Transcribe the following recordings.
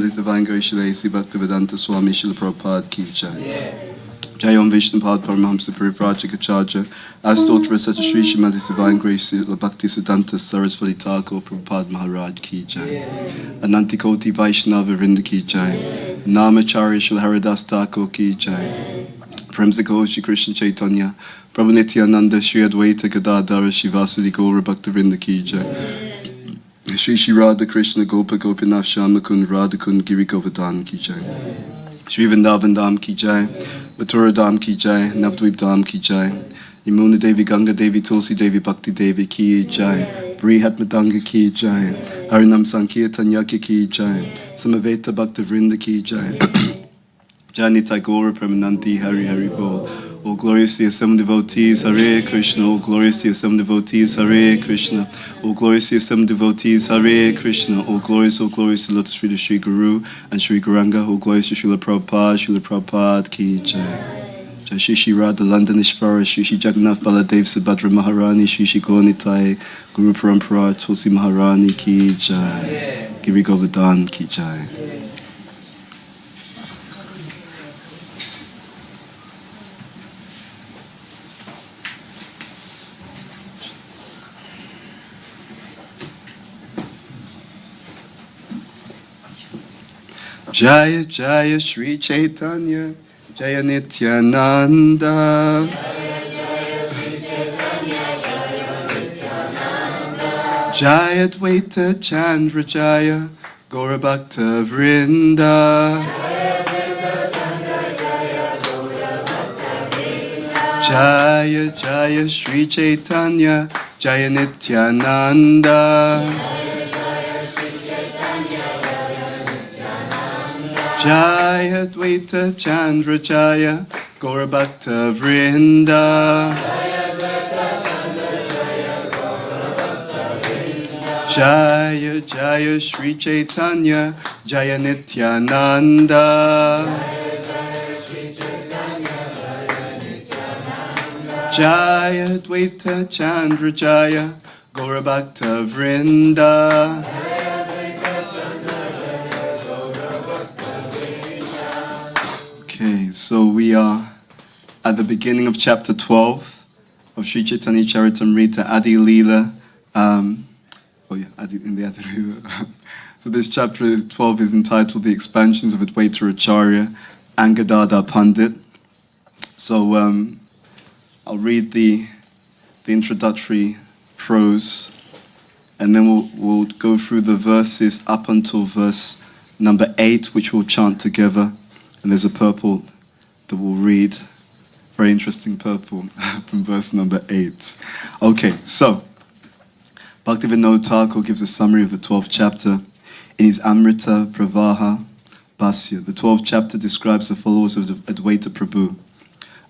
His Divine Grace Shri Bhaktivedanta Swami Srila Prabhupada Ki Jai. Jai Om Vishnu Pad Paramahamsa Parivrajaka as Stotra Sacha Shri His Divine Grace Srila Bhakti Siddhanta Saraswati Thakur Prabhupada Maharaj Ki Jai. Ananti Koti Vaishnava Vrinda Ki Jai. Namacharya Srila Haridas Thakur Ki Jai. Premsiko Shri Krishna Chaitanya Prabhu Nityananda Shri Advaita Gadadhara Shivasadi Gaura Bhakta Vrinda Ki Jai. Shri Radha Krishna Gopa Gopinath Shamakund Radhakund Giri Govardhan Ki Jai. Shri Vrindavan Dham Ki Jai. Mathura Dham Ki Jai. Navdvip Dham Ki Jai. Yamuna Devi Ganga Devi Tulsi Devi Bhakti Devi Ki Jai. Brihat Madanga Ki Jai. Harinam Sankirtan Yaki Ki Jai. Samaveta Bhakta Vrinda Ki Jai. Jani Tagora Premananti Hari Hari Bol. All glorious to the assembled devotees, Hare Krishna. All glorious to the assembled devotees, Hare Krishna. All glorious to the assembled devotees, Hare Krishna. All glorious to Lotus Feet of Sri Guru and Sri Gauranga. All glorious to Srila Prabhupada Ki Jai. Jai Shri Radha London Ishvara, Shri Jagannath Baladev Subhadra Maharani, Shri Gornitai, Guru Parampara, Tulsi Maharani Ki Jai. Giri Govardhan Ki Jai. Jaya Jaya Shri Chaitanya Jaya Nityananda. Jaya Dvaita Chandra Jaya Gaura Bhakta Vrinda. Jaya Jaya Shri Chaitanya Jaya Nityananda. Jaya Dvaita Chandra Jaya Gaura Bhakta Vrinda. Jaya Jaya Shri Chaitanya Jaya Nityananda. Jaya Dvaita Chandra Jaya Gaura Bhakta Vrinda. Okay, so we are at the beginning of chapter 12 of Sri Chaitanya Charitamrita, Adi Lila. Adi Lila. So this chapter 12 is entitled The Expansions of Advaita Acharya and Gadadhar Pandit. So I'll read the introductory prose, and then we'll go through the verses up until verse number 8, which we'll chant together. And there's a purport that we'll read, very interesting purport from verse number 8. Okay, so Bhaktivinoda Thakur gives a summary of the 12th chapter in his Amrita Pravaha Bhasya. The 12th chapter describes the followers of Advaita Prabhu,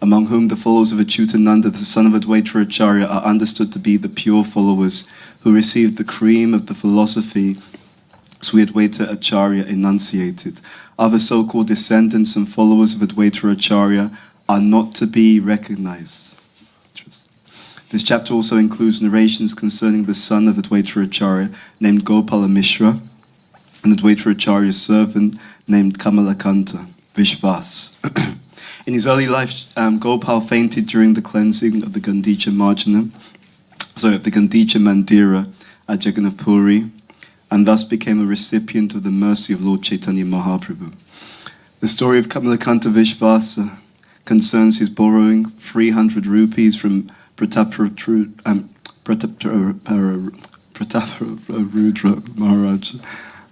among whom the followers of Achyutananda, the son of Advaita Acharya, are understood to be the pure followers who received the cream of the philosophy Sri Advaita Acharya enunciated. Other so-called descendants and followers of Advaita Acharya are not to be recognized. This chapter also includes narrations concerning the son of Advaita Acharya named Gopala Mishra and Advaita Acharya's servant named Kamalakanta Vishvas. In his early life, Gopal fainted during the cleansing of the Gandicha Mandira at Jagannath Puri, and thus became a recipient of the mercy of Lord Chaitanya Mahaprabhu. The story of Kamalakanta Vishvasa concerns his borrowing 300 rupees from Prataparudra Maharaj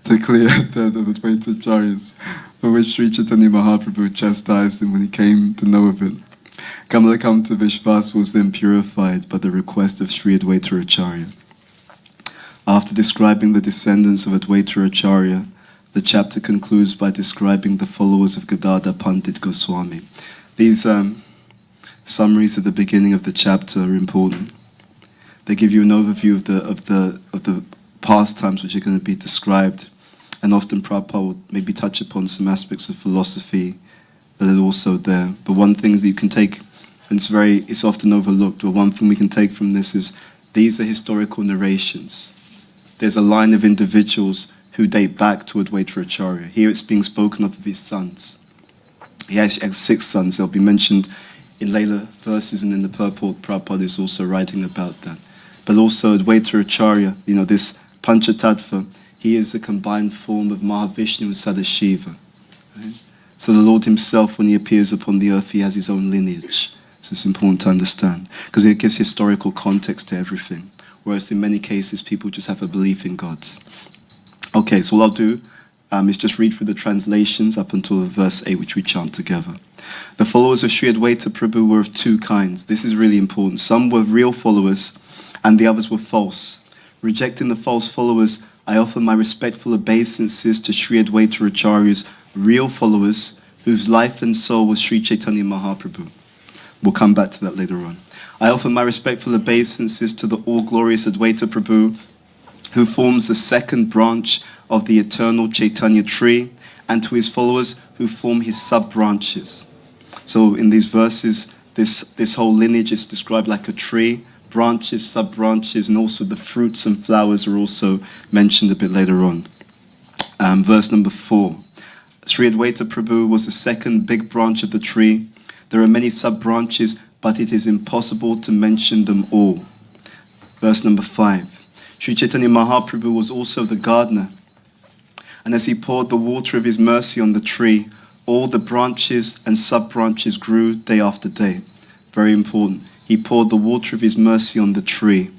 to clear a debt of Advaita Acharyas, for which Sri Chaitanya Mahaprabhu chastised him when he came to know of it. Kamalakanta Vishvasa was then purified by the request of Sri Advaita Acharya. After describing the descendants of Advaita Acharya, the chapter concludes by describing the followers of Gadadhar Pandit Goswami. These summaries at the beginning of the chapter are important. They give you an overview of the pastimes which are going to be described, and often Prabhupada will maybe touch upon some aspects of philosophy that are also there. But one thing that you can take, and it's often overlooked, but one thing we can take from this is these are historical narrations. There's a line of individuals who date back to Advaita Acharya. Here it's being spoken of his sons. He actually has 6 sons. They'll be mentioned in later verses, and in the purport, Prabhupada is also writing about that. But also Advaita Acharya, this Panchatattva, he is the combined form of Mahavishnu and Sadashiva. Right? So the Lord himself, when he appears upon the earth, he has his own lineage. So it's important to understand, because it gives historical context to everything. Whereas in many cases, people just have a belief in God. Okay, so what I'll do is just read through the translations up until verse 8, which we chant together. The followers of Sri Advaita Prabhu were of 2 kinds. This is really important. Some were real followers, and the others were false. Rejecting the false followers, I offer my respectful obeisances to Sri Advaita Acharya's real followers, whose life and soul was Sri Chaitanya Mahaprabhu. We'll come back to that later on. I offer my respectful obeisances to the all-glorious Advaita Prabhu, who forms the 2nd branch of the eternal Chaitanya tree, and to his followers who form his sub-branches. So in these verses, this whole lineage is described like a tree, branches, sub-branches, and also the fruits and flowers are also mentioned a bit later on. Verse number 4. Sri Advaita Prabhu was the 2nd big branch of the tree. There are many sub-branches, but it is impossible to mention them all. Verse number 5. Sri Chaitanya Mahaprabhu was also the gardener. And as he poured the water of his mercy on the tree, all the branches and sub-branches grew day after day. Very important. He poured the water of his mercy on the tree.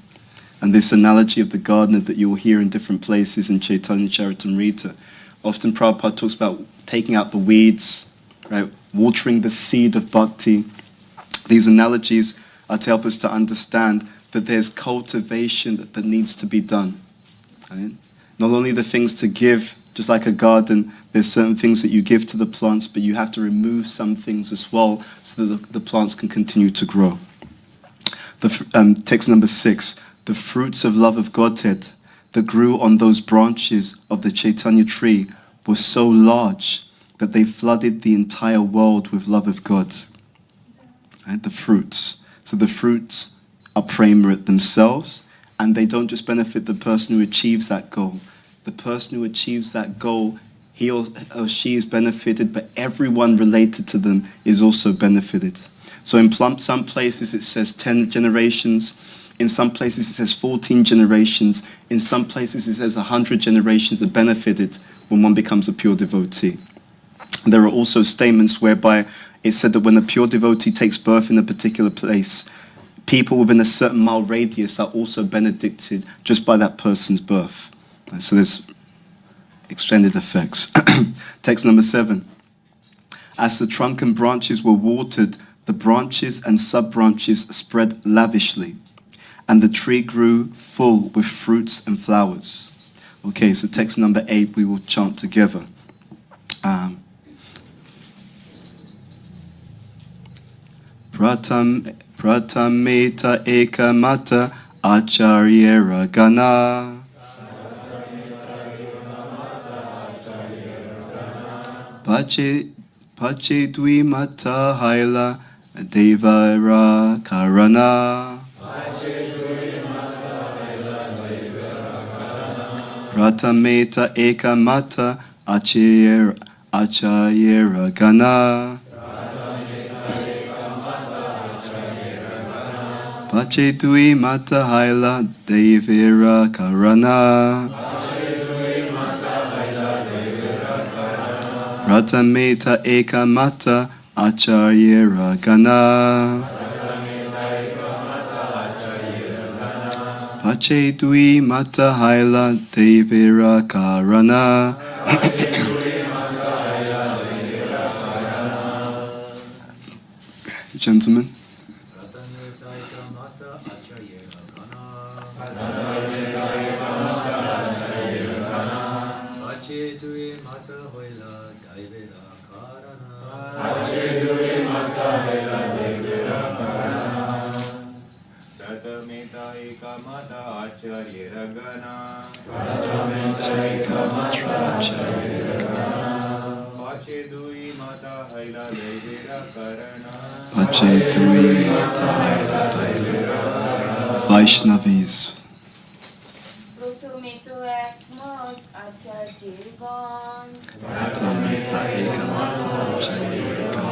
And this analogy of the gardener that you will hear in different places in Chaitanya Charitamrita. Often Prabhupada talks about taking out the weeds, right? Watering the seed of bhakti. These analogies are to help us to understand that there's cultivation that needs to be done. Right? Not only the things to give, just like a garden, there's certain things that you give to the plants, but you have to remove some things as well so that the plants can continue to grow. Text number 6, the fruits of love of Godhead that grew on those branches of the Chaitanya tree were so large that they flooded the entire world with love of God. Right? The fruits. So the fruits are preeminent themselves, and they don't just benefit the person who achieves that goal. The person who achieves that goal, he or she is benefited, but everyone related to them is also benefited. So in some places it says 10 generations, in some places it says 14 generations, in some places it says 100 generations are benefited when one becomes a pure devotee. There are also statements whereby it's said that when a pure devotee takes birth in a particular place, people within a certain mile radius are also benedicted just by that person's birth. So there's extended effects. Text number 7. As the trunk and branches were watered, the branches and sub-branches spread lavishly, and the tree grew full with fruits and flowers. Okay, so text number 8 we will chant together. Pratameta ekamata acharyera gana. Pache dvimata haila devara karana. Pratameta ekamata acharyera gana. Pache dvimata haila devara karana. Pratameta ekamata acharyera gana. Pache dvimata haila devara karana. Gentlemen. Vaishnavis. Ekamata Achayerika.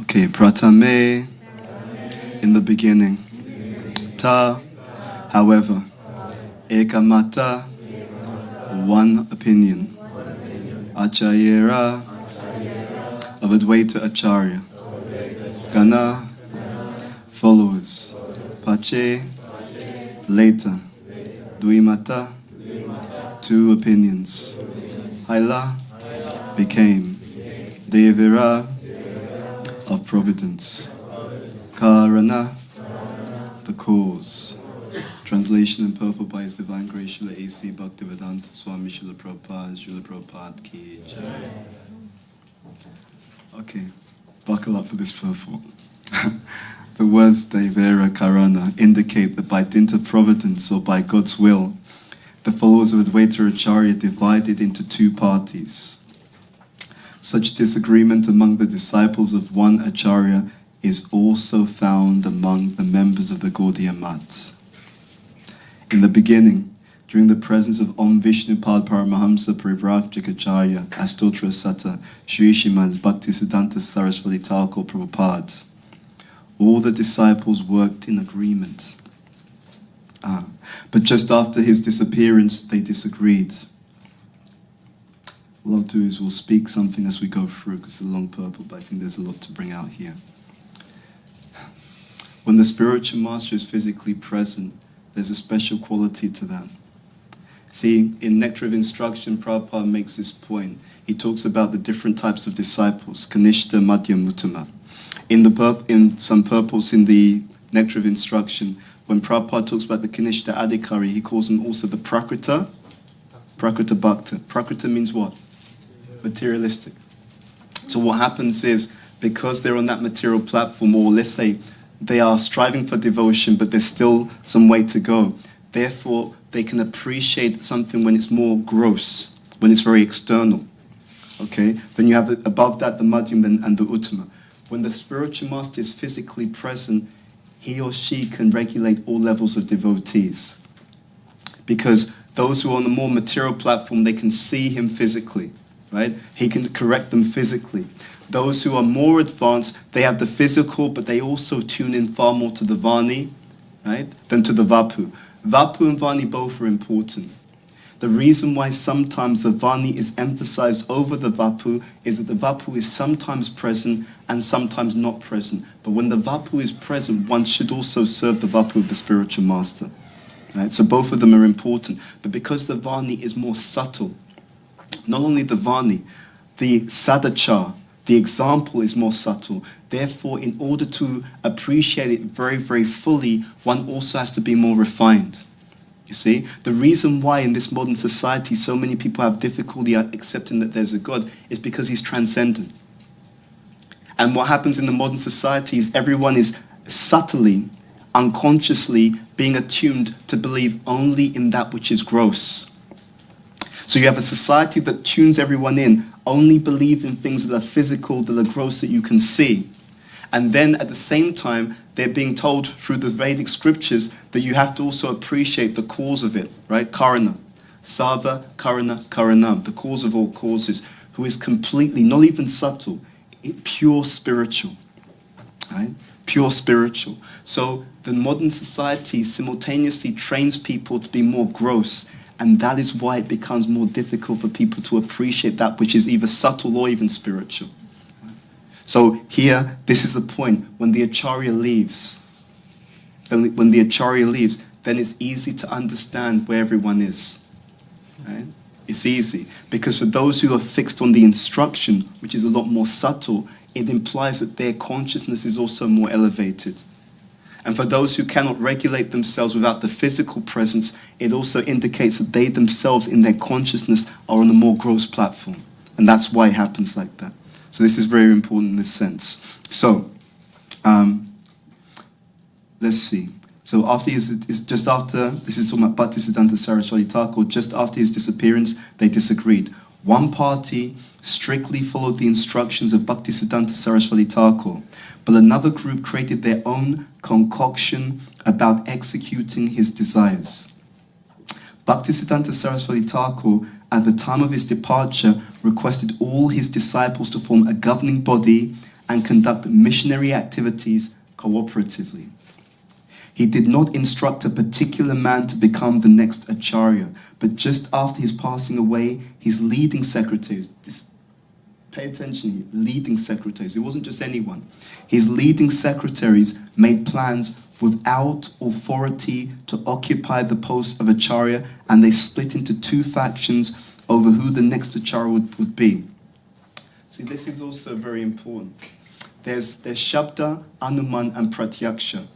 Okay, Pratame, in the beginning. Ta, however. Ekamata, one opinion. Achayera, of Advaita Acharya. Gana, followers. Pache, later. Duimata, two opinions. Haila, became. Devira, of providence. Karana, the cause. Translation in purple by His Divine Grace Srila A.C. Bhaktivedanta Swami Srila Prabhupada Ki Jai. Okay, buckle up for this purport. The words Devera Karana indicate that by dint of providence or by God's will, the followers of Advaita Acharya divided into two parties. Such disagreement among the disciples of one Acharya is also found among the members of the Gaudiya Math. In the beginning, during the presence of Om Vishnupad Paramahamsa Parivrajikacharya Astotra Sata Shri Srimad Bhaktisiddhanta Saraswati Thakur Prabhupada, all the disciples worked in agreement. But just after his disappearance, they disagreed. What I'll do is we'll speak something as we go through, because it's a long purport, but I think there's a lot to bring out here. When the spiritual master is physically present, there's a special quality to that. See, in Nectar of Instruction, Prabhupada makes this point. He talks about the different types of disciples, Kanishta, Madhyam, Uttama. In some purports in the Nectar of Instruction, when Prabhupada talks about the Kanishta Adhikari, he calls them also the Prakrita Bhakta. Prakrita means what? Materialistic. So what happens is, because they're on that material platform, or let's say they are striving for devotion, but there's still some way to go. Therefore, they can appreciate something when it's more gross, when it's very external. Okay? Then you have above that the Madhyam and the Uttama. When the spiritual master is physically present, he or she can regulate all levels of devotees. Because those who are on the more material platform, they can see him physically, right? He can correct them physically. Those who are more advanced, they have the physical, but they also tune in far more to the Vani, right, than to the Vapu. Vapu and Vani both are important. The reason why sometimes the Vani is emphasized over the Vapu is that the Vapu is sometimes present and sometimes not present. But when the Vapu is present, one should also serve the Vapu of the spiritual master. Right? So both of them are important. But because the Vani is more subtle, not only the Vani, the Sadachar, the example is more subtle. Therefore, in order to appreciate it very, very fully, one also has to be more refined. You see, the reason why in this modern society so many people have difficulty accepting that there's a God is because he's transcendent. And what happens in the modern society is everyone is subtly, unconsciously being attuned to believe only in that which is gross. So you have a society that tunes everyone in, only believe in things that are physical, that are gross, that you can see. And then at the same time, they're being told through the Vedic scriptures that you have to also appreciate the cause of it, right? Karana. Sarva, Karana, Karanam, the cause of all causes, who is completely, not even subtle, pure spiritual, right? Pure spiritual. So the modern society simultaneously trains people to be more gross, and that is why it becomes more difficult for people to appreciate that which is either subtle or even spiritual. So here, this is the point. When the Acharya leaves, then it's easy to understand where everyone is. Right? It's easy. Because for those who are fixed on the instruction, which is a lot more subtle, it implies that their consciousness is also more elevated. And for those who cannot regulate themselves without the physical presence, it also indicates that they themselves in their consciousness are on a more gross platform. And that's why it happens like that. So this is very important in this sense. So, let's see. So this is talking about Bhaktisiddhanta Saraswati Thakur, just after his disappearance, they disagreed. One party strictly followed the instructions of Bhaktisiddhanta Saraswati Thakur, but another group created their own concoction about executing his desires. Bhaktisiddhanta Saraswati Thakur, at the time of his departure, requested all his disciples to form a governing body and conduct missionary activities cooperatively. He did not instruct a particular man to become the next Acharya, but just after his passing away, his leading secretaries, pay attention here, leading secretaries, it wasn't just anyone. His leading secretaries made plans without authority to occupy the post of Acharya, and they split into two factions over who the next Acharya would be. See, this is also very important. There's Shabda, Anuman, and Pratyaksha.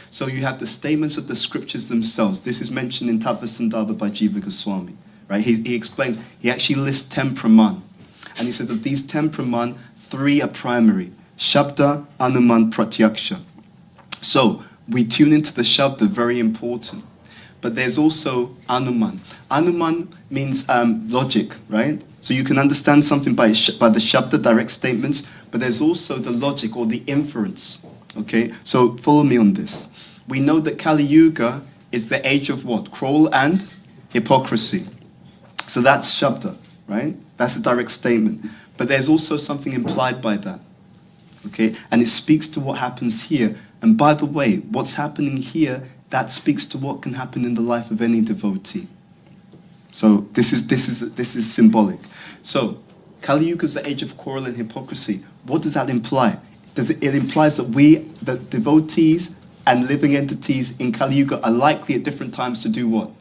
So you have the statements of the scriptures themselves. This is mentioned in Tattva Sandarbha by Jiva Goswami. Right? He explains, he actually lists 10 praman. And he says of these 10 praman, 3 are primary. Shabda, Anuman, Pratyaksha. So we tune into the Shabda, very important. But there's also Anuman. Anuman means logic, right? So you can understand something by the Shabda, direct statements, but there's also the logic or the inference. Okay, so follow me on this. We know that Kali Yuga is the age of what? Quarrel and hypocrisy. So that's Shabda, right? That's a direct statement. But there's also something implied by that. Okay, and it speaks to what happens here. And by the way, what's happening here, that speaks to what can happen in the life of any devotee. So this is symbolic. So Kali Yuga is the age of quarrel and hypocrisy. What does that imply? It implies that devotees and living entities in Kali Yuga are likely at different times to do what?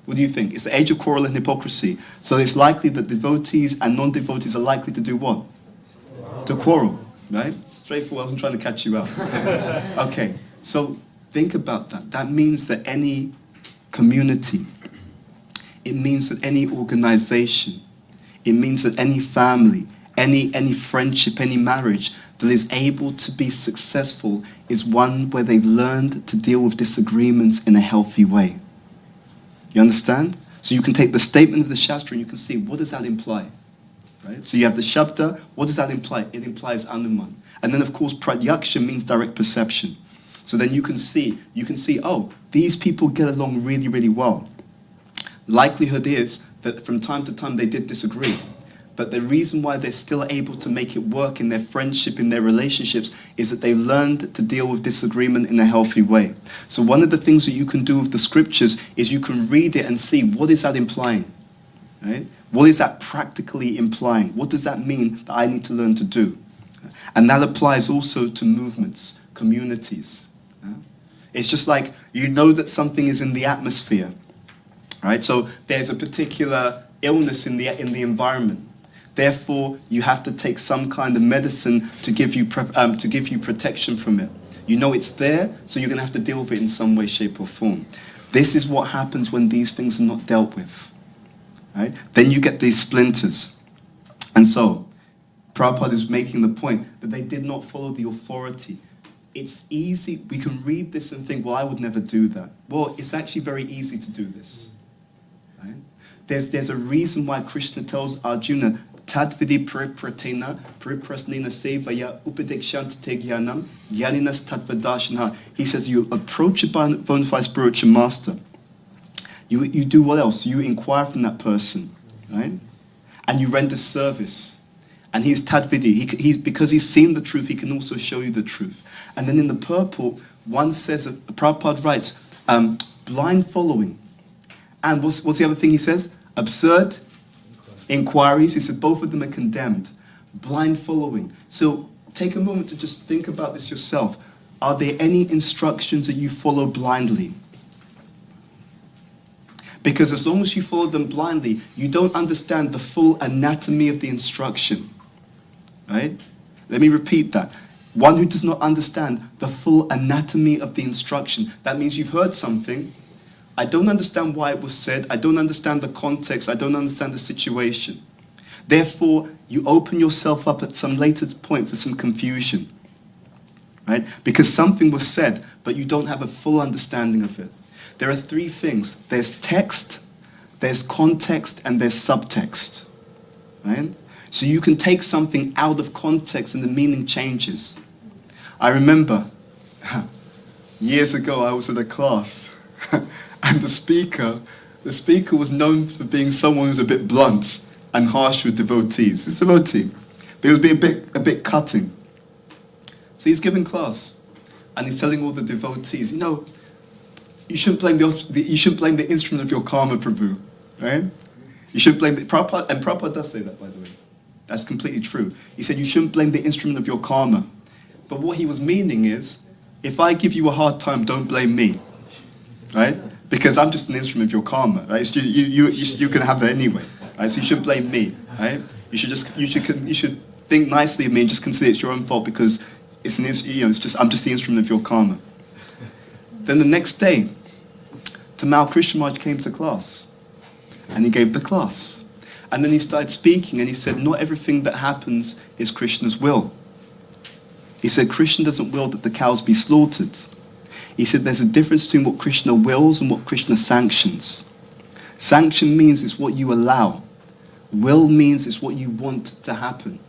What do you think? It's the age of quarrel and hypocrisy. So it's likely that devotees and non-devotees are likely to do what? To quarrel, right? Straightforward, I wasn't trying to catch you out. Okay, so think about that. That means that any community, it means that any organization, it means that any family, any friendship, any marriage that is able to be successful is one where they've learned to deal with disagreements in a healthy way. You understand? So you can take the statement of the Shastra and you can see, what does that imply? Right? So you have the Shabda, what does that imply? It implies Anuman. And then of course Pratyaksha means direct perception. So then you can see, oh, these people get along really, really well. Likelihood is that from time to time they did disagree. But the reason why they're still able to make it work in their friendship, in their relationships, is that they learned to deal with disagreement in a healthy way. So one of the things that you can do with the scriptures is you can read it and see, what is that implying? Right? What is that practically implying? What does that mean that I need to learn to do? And that applies also to movements, communities. It's just like, you know that something is in the atmosphere. Right? So there's a particular illness in the environment. Therefore, you have to take some kind of medicine to give you protection from it. You know it's there, so you're going to have to deal with it in some way, shape, or form. This is what happens when these things are not dealt with. Right? Then you get these splinters. And so, Prabhupada is making the point that they did not follow the authority. It's easy, we can read this and think, well, I would never do that. Well, it's actually very easy to do this. Right? There's a reason why Krishna tells Arjuna, Tadvidi pripratena priprasnena sevaya upadekshantite jnanam jnaninas tatvadashana. He says you approach a bona fide spiritual master. You do what else? You inquire from that person, right? And you render service. And he's Tadvidi. He's because he's seen the truth, he can also show you the truth. And then in the purport, one says, Prabhupada writes, blind following. And what's the other thing he says? Absurd inquiries. He said both of them are condemned. Blind following. So take a moment to just think about this yourself. Are there any instructions that you follow blindly? Because as long as you follow them blindly, you don't understand the full anatomy of the instruction. Right? Let me repeat that. One who does not understand the full anatomy of the instruction. That means you've heard something. I don't understand why it was said. I don't understand the context. I don't understand the situation. Therefore, you open yourself up at some later point for some confusion. Right? Because something was said, but you don't have a full understanding of it. There are three things. There's text, there's context and there's subtext, right? So you can take something out of context and the meaning changes. I remember years ago I was in a class and the speaker was known for being someone who was a bit blunt and harsh with devotees. It's a devotee, but he was being a bit cutting. So he's giving class and he's telling all the devotees, you know, you shouldn't blame the instrument of your karma, Prabhu, right? You shouldn't blame the Prabhupada, and Prabhupada does say that, by the way. That's completely true. He said you shouldn't blame the instrument of your karma. But what he was meaning is, if I give you a hard time, don't blame me, right? Because I'm just an instrument of your karma, right? So you can have that anyway, right? So you shouldn't blame me, right? You should think nicely of me and just consider it's your own fault because I'm just the instrument of your karma. Then the next day, Tamal Krishna Maharaj came to class, and he gave the class. And then he started speaking, and he said, not everything that happens is Krishna's will. He said, Krishna doesn't will that the cows be slaughtered. He said, there's a difference between what Krishna wills and what Krishna sanctions. Sanction means it's what you allow. Will means it's what you want to happen.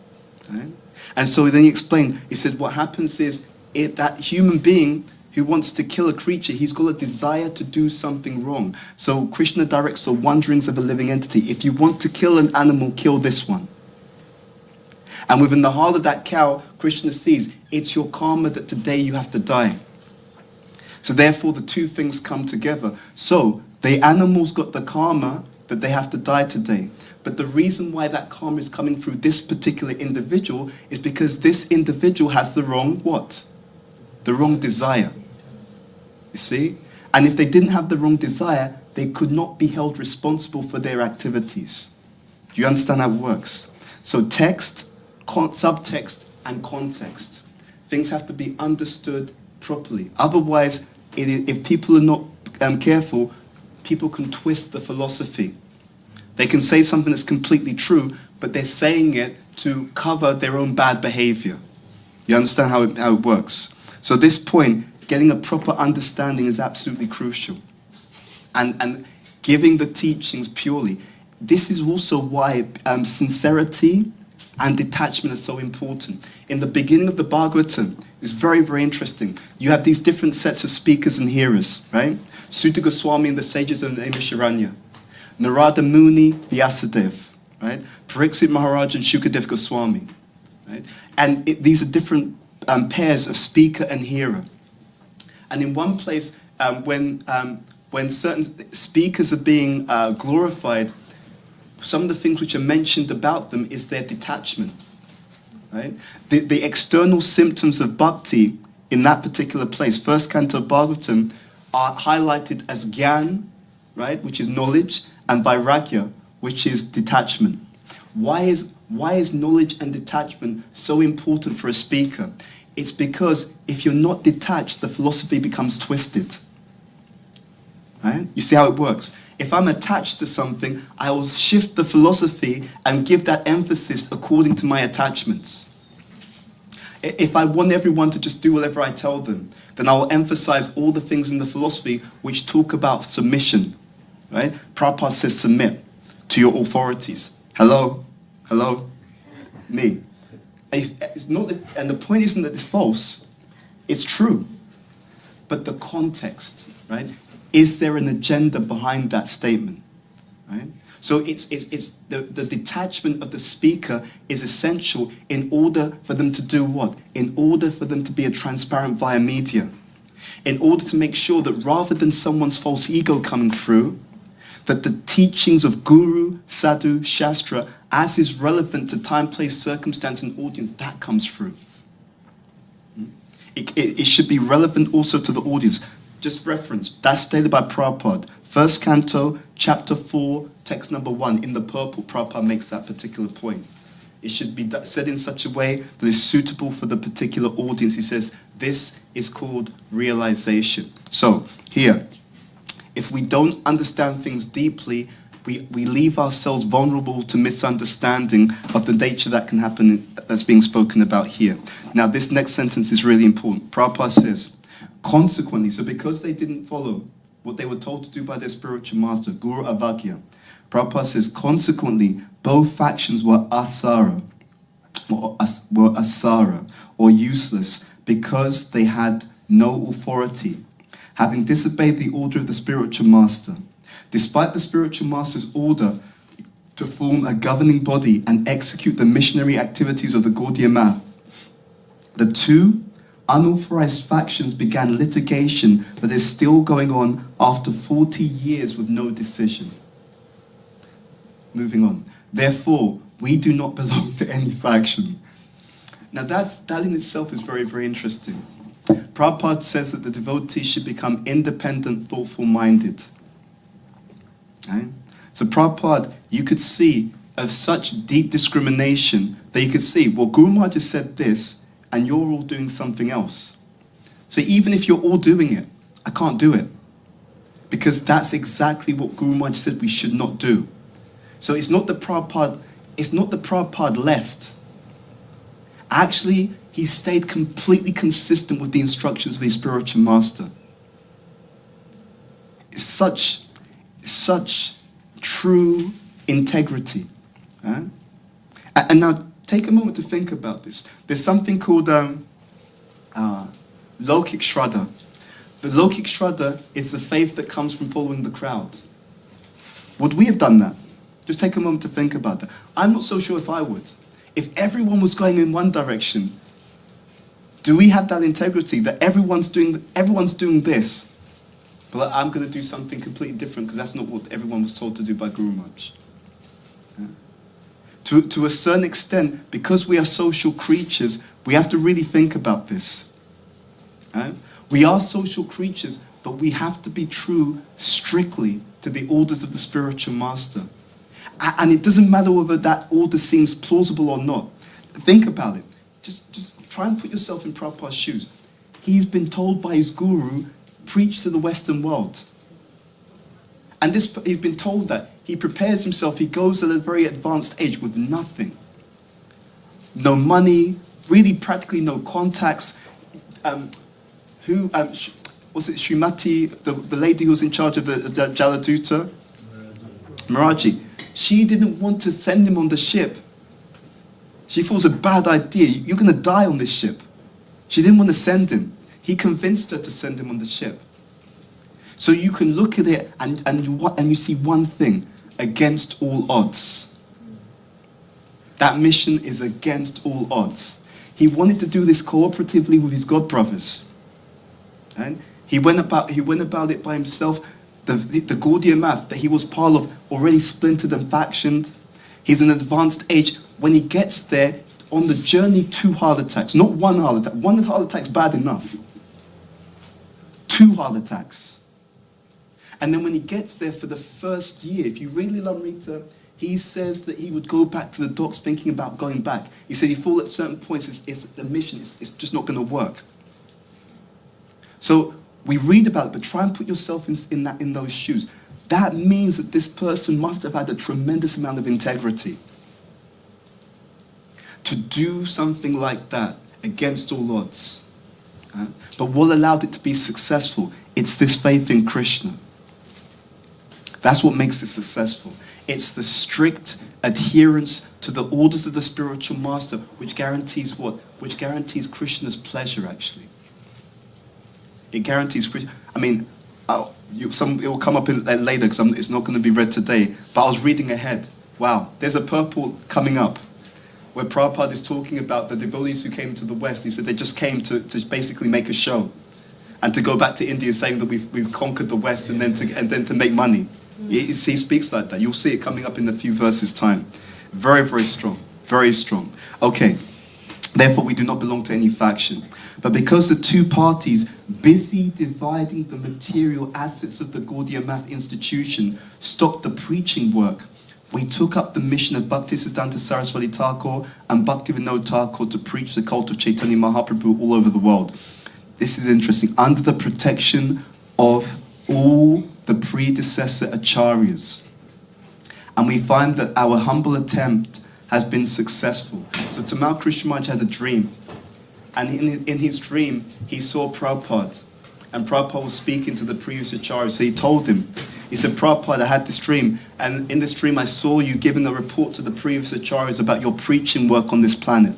Right? And so then he explained, he said, what happens is that human being who wants to kill a creature, he's got a desire to do something wrong. So Krishna directs the wanderings of a living entity. If you want to kill an animal, kill this one. And within the heart of that cow, Krishna sees, it's your karma that today you have to die. So therefore the two things come together. So the animal's got the karma that they have to die today. But the reason why that karma is coming through this particular individual is because this individual has the wrong what? The wrong desire. You see? And if they didn't have the wrong desire, they could not be held responsible for their activities. Do you understand how it works? So text, subtext, and context. Things have to be understood properly. Otherwise, if people are not careful, people can twist the philosophy. They can say something that's completely true, but they're saying it to cover their own bad behavior. You understand how it works? So at this point, getting a proper understanding is absolutely crucial. And giving the teachings purely. This is also why sincerity and detachment are so important. In the beginning of the Bhagavatam, it's very, very interesting. You have these different sets of speakers and hearers, right? Sutta Goswami and the sages of Naimisharanya. Narada Muni, Vyasadeva, right? Pariksit Maharaj and Shukadev Goswami, right? And these are different pairs of speaker and hearer. And in one place, when certain speakers are being glorified, some of the things which are mentioned about them is their detachment, right? The external symptoms of bhakti in that particular place, first canto of Bhagavatam, are highlighted as gyan, right, which is knowledge, and vairagya, which is detachment. Why is knowledge and detachment so important for a speaker? It's because if you're not detached, the philosophy becomes twisted. Right? You see how it works? If I'm attached to something, I will shift the philosophy and give that emphasis according to my attachments. If I want everyone to just do whatever I tell them, then I will emphasize all the things in the philosophy which talk about submission. Right? Prabhupada says submit to your authorities. Hello? Hello? Me. It's not, and the point isn't that it's false, it's true. But the context, right? Is there an agenda behind that statement? Right? So it's the detachment of the speaker is essential in order for them to do what? In order for them to be a transparent via media. In order to make sure that rather than someone's false ego coming through, that the teachings of Guru, Sadhu, Shastra, as is relevant to time, place, circumstance, and audience, that comes through. It should be relevant also to the audience. Just reference, that's stated by Prabhupada. First canto, chapter 4, text number 1. In the purple, Prabhupada makes that particular point. It should be said in such a way that is suitable for the particular audience. He says, this is called realization. So, here, if we don't understand things deeply, we leave ourselves vulnerable to misunderstanding of the nature that can happen, that's being spoken about here. Now, this next sentence is really important. Prabhupada says, consequently, so because they didn't follow what they were told to do by their spiritual master, Guru Avagya, Prabhupada says, consequently, both factions were asara, or useless, because they had no authority, having disobeyed the order of the spiritual master. Despite the spiritual master's order to form a governing body and execute the missionary activities of the Gaudiya Math, the two unauthorized factions began litigation that is still going on after 40 years with no decision. Moving on. Therefore, we do not belong to any faction. Now that in itself is very, very interesting. Prabhupada says that the devotees should become independent, thoughtful-minded. Okay? So Prabhupada, you could see of such deep discrimination that you could see, well, Guru Maharaj has said this, and you're all doing something else. So even if you're all doing it, I can't do it. Because that's exactly what Guru Maharaj said we should not do. So it's not the Prabhupada left. Actually, he stayed completely consistent with the instructions of his spiritual master. It's such true integrity. Right? And now take a moment to think about this. There's something called Lokik Shraddha. The Lokik Shraddha is the faith that comes from following the crowd. Would we have done that? Just take a moment to think about that. I'm not so sure if I would. If everyone was going in one direction, do we have that integrity that everyone's doing this, but I'm going to do something completely different because that's not what everyone was told to do by Guru Maharaj? Yeah. To a certain extent, because we are social creatures, we have to really think about this. Right? We are social creatures, but we have to be true strictly to the orders of the spiritual master. And it doesn't matter whether that order seems plausible or not. Think about it. Just try and put yourself in Prabhupada's shoes. He's been told by his guru, preach to the Western world. And he's been told that. He prepares himself, he goes at a very advanced age with nothing. No money, really practically no contacts. Was it Srimati, the lady who was in charge of the Jaladuta? Maraji. She didn't want to send him on the ship. She thought it was a bad idea. You're going to die on this ship. She didn't want to send him. He convinced her to send him on the ship. So you can look at it and you see one thing, against all odds. That mission is against all odds. He wanted to do this cooperatively with his godbrothers. And he went about it by himself. The Gaudiya Math that he was part of already splintered and factioned. He's in advanced age. When he gets there, on the journey, 2 heart attacks. Not 1 heart attack. 1 heart attack's bad enough. 2 heart attacks. And then when he gets there for the first year, if you read Lilamrita, he says that he would go back to the docks thinking about going back. He said he thought at certain points the mission is just not going to work. So we read about it, but try and put yourself in those shoes. That means that this person must have had a tremendous amount of integrity. To do something like that against all odds. But what allowed it to be successful? It's this faith in Krishna. That's what makes it successful. It's the strict adherence to the orders of the spiritual master, which guarantees what? Which guarantees Krishna's pleasure, actually. It guarantees Krishna. I mean, it will come up later because it's not going to be read today. But I was reading ahead. Wow, there's a purport coming up where Prabhupada is talking about the devotees who came to the West. He said they just came to basically make a show, and to go back to India saying that we've conquered the West and then to make money. He speaks like that. You'll see it coming up in a few verses' time. Very, very strong. Very strong. Okay. Therefore, we do not belong to any faction. But because the 2 parties, busy dividing the material assets of the Gaudiya Math institution, stopped the preaching work, we took up the mission of Bhaktisiddhanta Saraswati Thakur and Bhaktivinoda Thakur to preach the cult of Chaitanya Mahaprabhu all over the world. This is interesting. Under the protection of all the predecessor acharyas. And we find that our humble attempt has been successful. So Tamal Krishna Maharaj had a dream. And in his dream, he saw Prabhupada. And Prabhupada was speaking to the previous acharya. So he told him, He said, Prabhupada, I had this dream, and in this dream I saw you giving a report to the previous acharyas about your preaching work on this planet.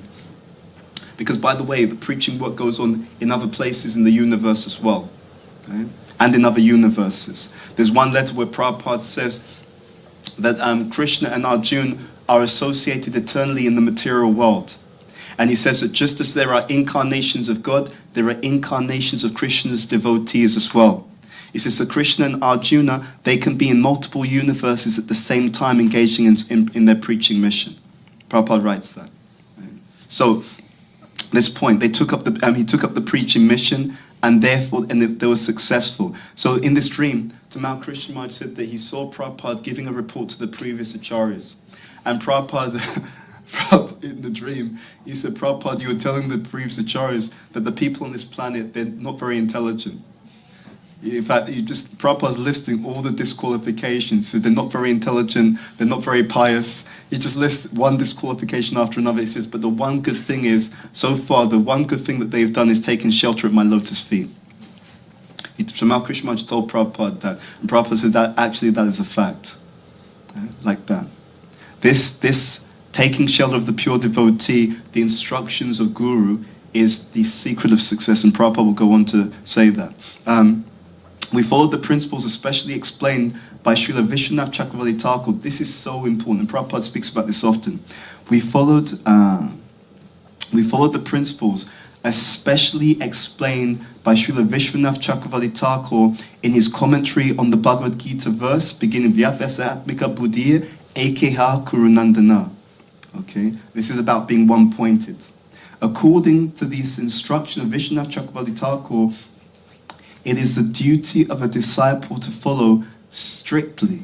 Because, by the way, the preaching work goes on in other places in the universe as well, okay? And in other universes. There's one letter where Prabhupada says that Krishna and Arjuna are associated eternally in the material world. And he says that just as there are incarnations of God, there are incarnations of Krishna's devotees as well. He says that Krishna and Arjuna, they can be in multiple universes at the same time engaging in their preaching mission. Prabhupada writes that. So, this point, he took up the preaching mission, and therefore, they were successful. So in this dream, Tamal Krishna Maharaj said that he saw Prabhupada giving a report to the previous acharyas. And Prabhupada, in the dream, he said, Prabhupada, you were telling the previous acharyas that the people on this planet, they're not very intelligent. In fact, Prabhupada's listing all the disqualifications. So they're not very intelligent, they're not very pious. He just lists one disqualification after another. He says, but the one good thing is, so far, the one good thing that they've done is taken shelter at my lotus feet. Tamal Krishna Maharaj told Prabhupada that, and Prabhupada said that actually that is a fact. Like that. This taking shelter of the pure devotee, the instructions of Guru, is the secret of success, and Prabhupada will go on to say that. We followed the principles especially explained by Srila Vishwanath Chakravarti Thakur. This is so important, and Prabhupada speaks about this often. We followed the principles especially explained by Srila Vishwanath Chakravarti Thakur in his commentary on the Bhagavad Gita verse beginning Vyavasa Atmika Buddhiya Ekeha Kurunandana. Okay, this is about being one-pointed. According to this instruction of Vishwanath Chakravarti Thakur, it is the duty of a disciple to follow strictly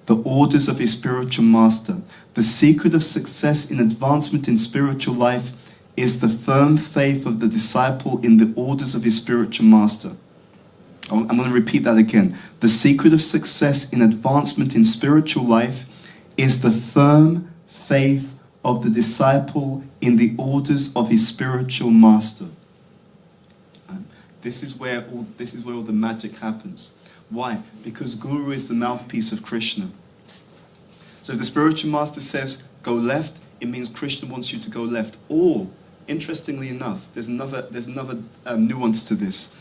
the orders of his spiritual master. The secret of success in advancement in spiritual life is the firm faith of the disciple in the orders of his spiritual master. I'm going to repeat that again. The secret of success in advancement in spiritual life is the firm faith of the disciple in the orders of his spiritual master. This is where all the magic happens. Why? Because Guru is the mouthpiece of Krishna. So if the spiritual master says, go left, it means Krishna wants you to go left. Or, interestingly enough, there's another nuance to this.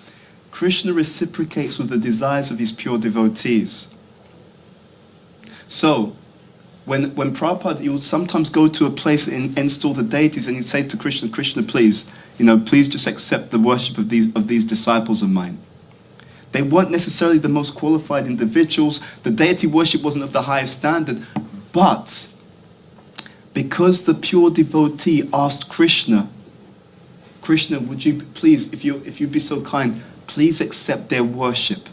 Krishna reciprocates with the desires of his pure devotees. So, when Prabhupada, he would sometimes go to a place and install the deities, and he'd say to Krishna, Krishna, please, please just accept the worship of these disciples of mine. They weren't necessarily the most qualified individuals. The deity worship wasn't of the highest standard, but because the pure devotee asked Krishna, would you please, if you'd be so kind, please accept their worship.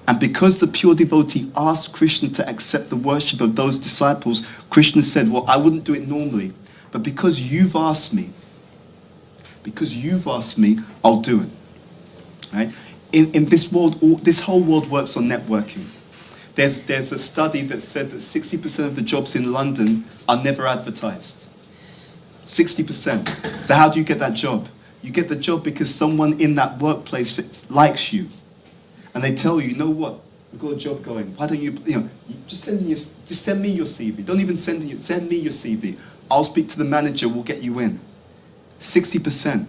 And because the pure devotee asked Krishna to accept the worship of those disciples, Krishna said, well, I wouldn't do it normally, but because you've asked me, I'll do it. Right? In this world, this whole world works on networking. There's a study that said that 60% of the jobs in London are never advertised. 60%. So how do you get that job? You get the job because someone in that workplace likes you. And they tell you, you know what, we've got a job going. Why don't you just send me your CV. Don't even send me your CV. I'll speak to the manager, we'll get you in. 60%.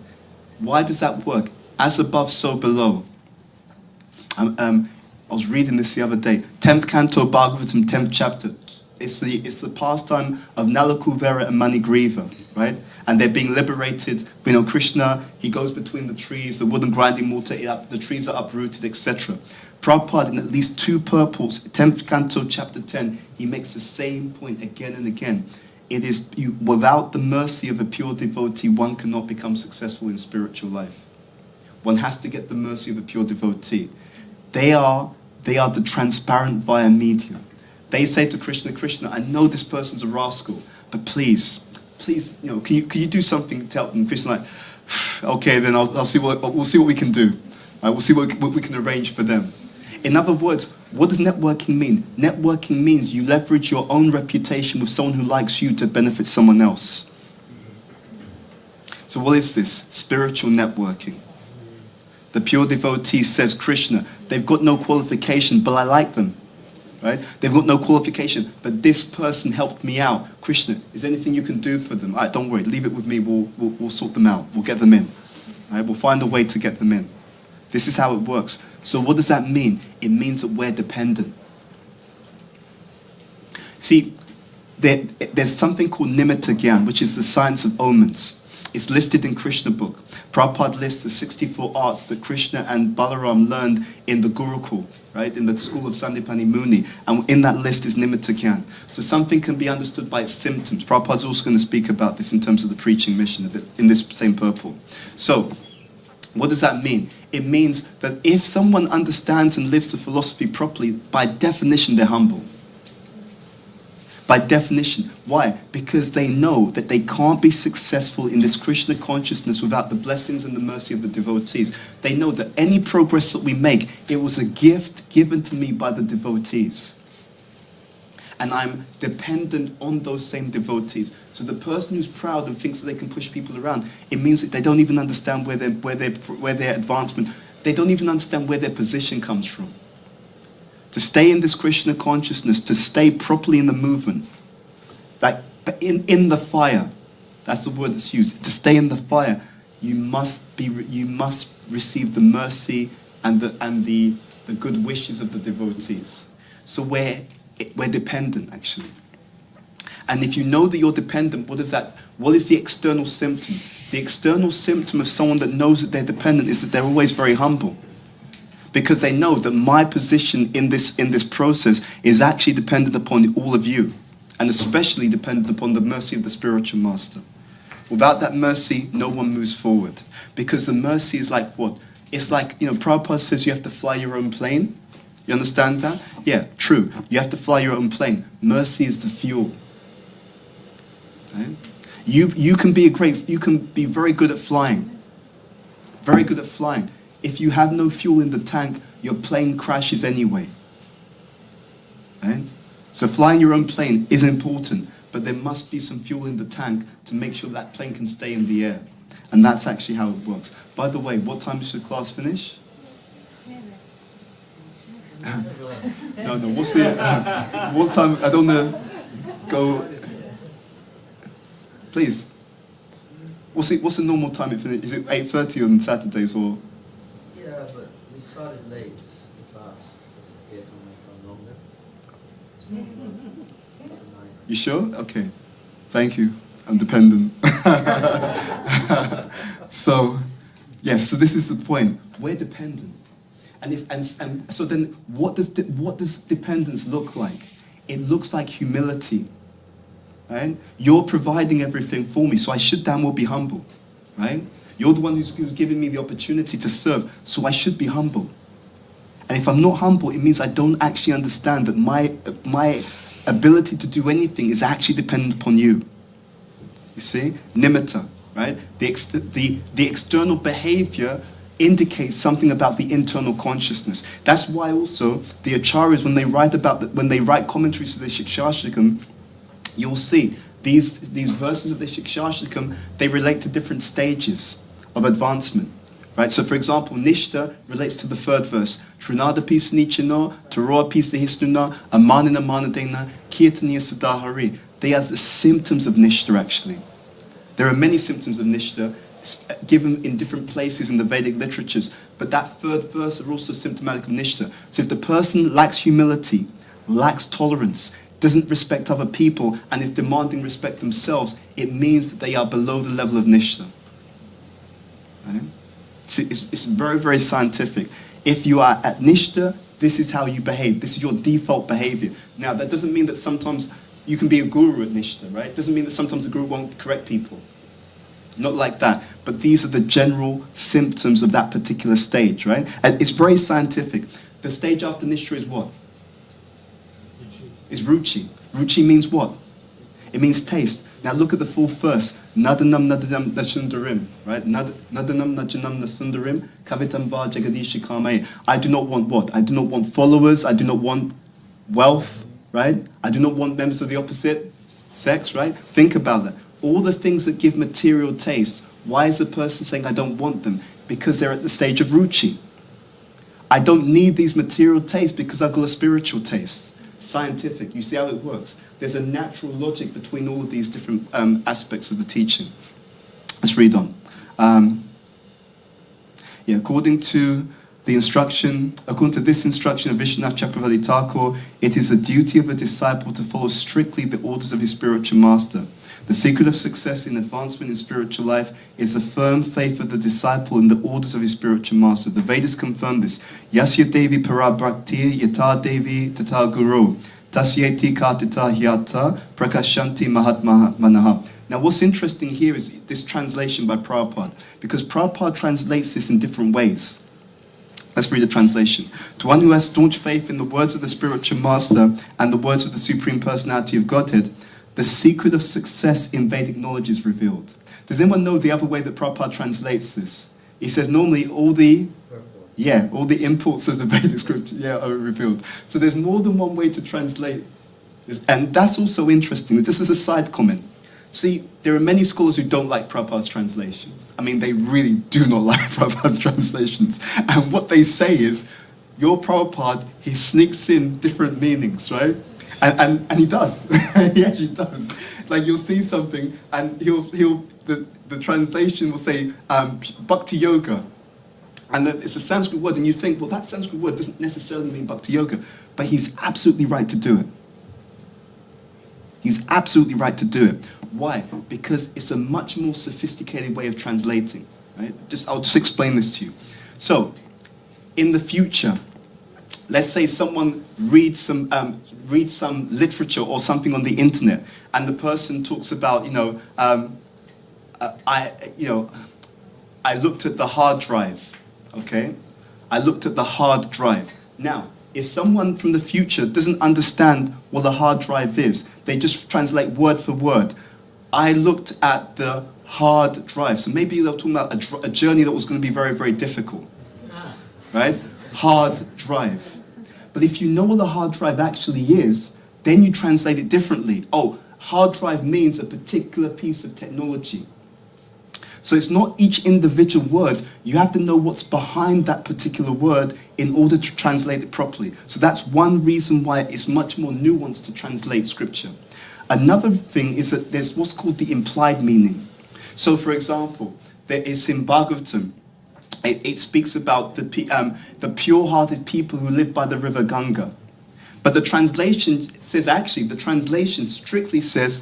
Why does that work? As above, so below. I was reading this the other day. 10th canto Bhagavatam, 10th chapter. It's the pastime of Nalakuvera and Manigriva, right? And they're being liberated. Krishna, he goes between the trees, the wooden grinding mortar, the trees are uprooted, etc. Prabhupada, in at least two purports, 10th canto, chapter 10, he makes the same point again and again. It is without the mercy of a pure devotee, one cannot become successful in spiritual life. One has to get the mercy of a pure devotee. They are the transparent via medium. They say to Krishna, Krishna, I know this person's a rascal, but please, can you do something to help them? Krishna, like, okay, then we'll see what we can do. Right, we'll see what we can arrange for them. In other words, what does networking mean? Networking means you leverage your own reputation with someone who likes you to benefit someone else. So what is this? Spiritual networking. The pure devotee says, Krishna, they've got no qualification, but I like them. Right? They've got no qualification, but this person helped me out. Krishna, is there anything you can do for them? All right, don't worry, leave it with me. We'll sort them out. We'll get them in. All right? We'll find a way to get them in. This is how it works. So what does that mean? It means that we're dependent. See, there's something called Nimitta Gyan, which is the science of omens. It's listed in Krishna book. Prabhupada lists the 64 arts that Krishna and Balaram learned in the Gurukul, right, in the school of Sandipani Muni. And in that list is Nimitta Gyan. So something can be understood by its symptoms. Prabhupada's also going to speak about this in terms of the preaching mission a bit in this same purport. So, what does that mean? It means that if someone understands and lives the philosophy properly, by definition, they're humble. By definition. Why? Because they know that they can't be successful in this Krishna consciousness without the blessings and the mercy of the devotees. They know that any progress that we make, it was a gift given to me by the devotees. And I'm dependent on those same devotees. So the person who's proud and thinks that they can push people around, it means that they don't even understand where their advancement, they don't even understand where their position comes from. To stay in this Krishna consciousness, to stay properly in the movement, like in the fire, that's the word that's used. To stay in the fire, you must receive the mercy and the good wishes of the devotees. So we're dependent, actually. And if you know that you're dependent, what is the external symptom? The external symptom of someone that knows that they're dependent is that they're always very humble. Because they know that my position in this process is actually dependent upon all of you, and especially dependent upon the mercy of the spiritual master. Without that mercy, no one moves forward. Because the mercy is like what? It's like, Prabhupada says you have to fly your own plane. You understand that? Yeah, true. You have to fly your own plane. Mercy is the fuel. Right? You can be very good at flying. Very good at flying. If you have no fuel in the tank, your plane crashes anyway. Right? So flying your own plane is important, but there must be some fuel in the tank to make sure that plane can stay in the air. And that's actually how it works. By the way, what time does the class finish? No, what's the... what time... I don't want to go... Please. What's the normal time it finishes? Is it 8:30 on Saturdays or... Yeah, but we started late, the class, because it on longer. You sure? Okay. Thank you. I'm dependent. So, yes, so this is the point. We're dependent. And so then what does dependence look like? It looks like humility. Right? You're providing everything for me, so I should damn well be humble. Right? You're the one who's giving me the opportunity to serve, so I should be humble. And if I'm not humble, it means I don't actually understand that my ability to do anything is actually dependent upon you. You see? Nimitta, right? The external behavior indicates something about the internal consciousness. That's why also the acharyas, when they write commentaries to the Shikshashtakam, you'll see these verses of the Shikshashtakam, they relate to different stages of advancement. Right? So for example, Nishta relates to the third verse. Trunada pisa nichana, Taroa pisa hisnuna, Amanina manadena, Kirtaniya sadahari. They are the symptoms of Nishta actually. There are many symptoms of Nishta given in different places in the Vedic literatures, but that third verse are also symptomatic of Nishta. So if the person lacks humility, lacks tolerance, doesn't respect other people, and is demanding respect themselves, it means that they are below the level of Nishta. Right? It's very, very scientific. If you are at Nishta, this is how you behave. This is your default behavior. Now, that doesn't mean that sometimes you can be a guru at Nishta, right? It doesn't mean that sometimes the guru won't correct people. Not like that. But these are the general symptoms of that particular stage, right? And it's very scientific. The stage after Nishta is what? Is Ruchi. Ruchi means what? It means taste. Now look at the full verse. Nadanam nadanam nasundarim, right? Nadanam najanam nasundarim, kavitam va jagadishi kame. I do not want what? I do not want followers. I do not want wealth, right? I do not want members of the opposite sex, right? Think about that. All the things that give material taste. Why is the person saying I don't want them? Because they're at the stage of ruchi. I don't need these material tastes because I've got a spiritual taste. Scientific. You see how it works? There's a natural logic between all of these different aspects of the teaching. Let's read on. According to this instruction of Vishwanath Chakravarti Thakur, it is the duty of a disciple to follow strictly the orders of his spiritual master. The secret of success in advancement in spiritual life is the firm faith of the disciple in the orders of his spiritual master. The Vedas confirm this. Yasya Devi Parabhakti Yata Devi Tata Guru Tasyeti Katita Hyata Prakashanti Mahatma Manaha. Now what's interesting here is this translation by Prabhupada, because Prabhupada translates this in different ways. Let's read the translation. To one who has staunch faith in the words of the spiritual master and the words of the Supreme Personality of Godhead, the secret of success in Vedic knowledge is revealed. Does anyone know the other way that Prabhupada translates this? He says normally all the imports of the Vedic scripture are revealed. So there's more than one way to translate this. And that's also interesting. This is a side comment. See, there are many scholars who don't like Prabhupada's translations. I mean, they really do not like Prabhupada's translations. And what they say is, your Prabhupada, he sneaks in different meanings, right? And he does. He actually does. Like you'll see something and the translation will say bhakti yoga. And it's a Sanskrit word and you think, well, that Sanskrit word doesn't necessarily mean bhakti yoga. But he's absolutely right to do it. He's absolutely right to do it. Why? Because it's a much more sophisticated way of translating. Right? I'll just explain this to you. So, in the future, let's say someone reads some literature or something on the internet, and the person talks about, I looked at the hard drive. Okay, I looked at the hard drive. Now, if someone from the future doesn't understand what a hard drive is, they just translate word for word. I looked at the hard drive. So maybe they're talking about a journey that was going to be very, very difficult. Right? Hard drive. But if you know what a hard drive actually is, then you translate it differently. Oh, hard drive means a particular piece of technology. So it's not each individual word. You have to know what's behind that particular word in order to translate it properly. So that's one reason why it's much more nuanced to translate scripture. Another thing is that there's what's called the implied meaning. So for example, there is in Bhagavatam, it speaks about the pure-hearted people who live by the river Ganga. But the translation says, actually, the translation strictly says,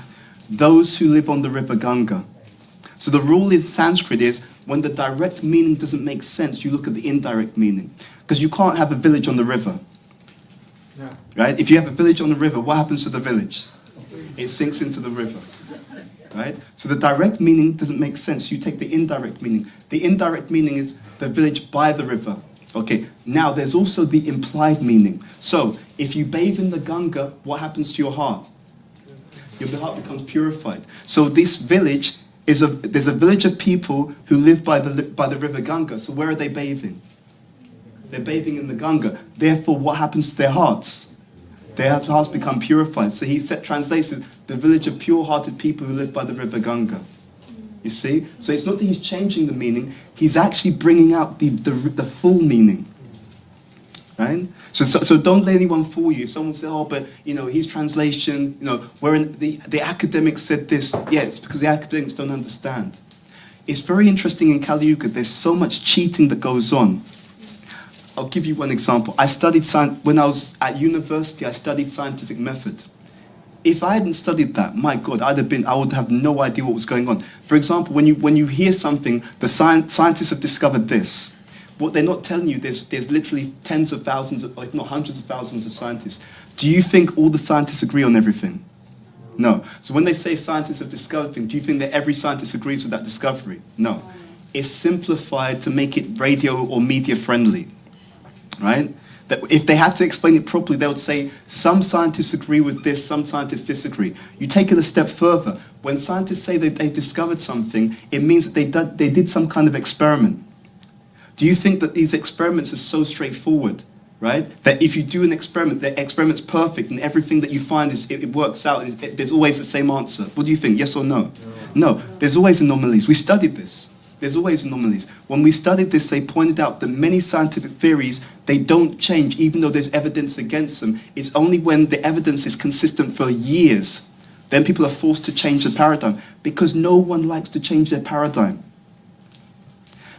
those who live on the river Ganga. So the rule in Sanskrit is, when the direct meaning doesn't make sense, you look at the indirect meaning. Because you can't have a village on the river. Yeah. Right? If you have a village on the river, what happens to the village? It sinks into the river. Right? So the direct meaning doesn't make sense. You take the indirect meaning. The indirect meaning is the village by the river. Okay, now there's also the implied meaning. So if you bathe in the Ganga, what happens to your heart? Your heart becomes purified. So this village there's a village of people who live by the river Ganga. So where are they bathing? They're bathing in the Ganga. Therefore, what happens to their hearts? Their hearts become purified. So he translates it, the village of pure-hearted people who live by the river Ganga. You see? So it's not that he's changing the meaning, he's actually bringing out the full meaning. Right? So don't let anyone fool you. If someone says, oh, but, his translation, wherein the academics said this. Yeah, it's because the academics don't understand. It's very interesting in Kali Yuga, there's so much cheating that goes on. I'll give you one example. When I was at university, I studied scientific method. If I hadn't studied that, my God, I would have no idea what was going on. For example, when you hear something, the scientists have discovered this. What they're not telling you, there's literally tens of thousands, if not hundreds of thousands of scientists. Do you think all the scientists agree on everything? No. So when they say scientists have discovered things, do you think that every scientist agrees with that discovery? No. It's simplified to make it radio or media friendly. Right? That if they had to explain it properly, they would say, some scientists agree with this, some scientists disagree. You take it a step further. When scientists say that they discovered something, it means that they did some kind of experiment. Do you think that these experiments are so straightforward, right? That if you do an experiment, the experiment's perfect and everything that you find, it works out, there's always the same answer. What do you think, yes or no? No, there's always anomalies. We studied this. There's always anomalies. When we studied this, they pointed out that many scientific theories, they don't change even though there's evidence against them. It's only when the evidence is consistent for years, then people are forced to change the paradigm, because no one likes to change their paradigm.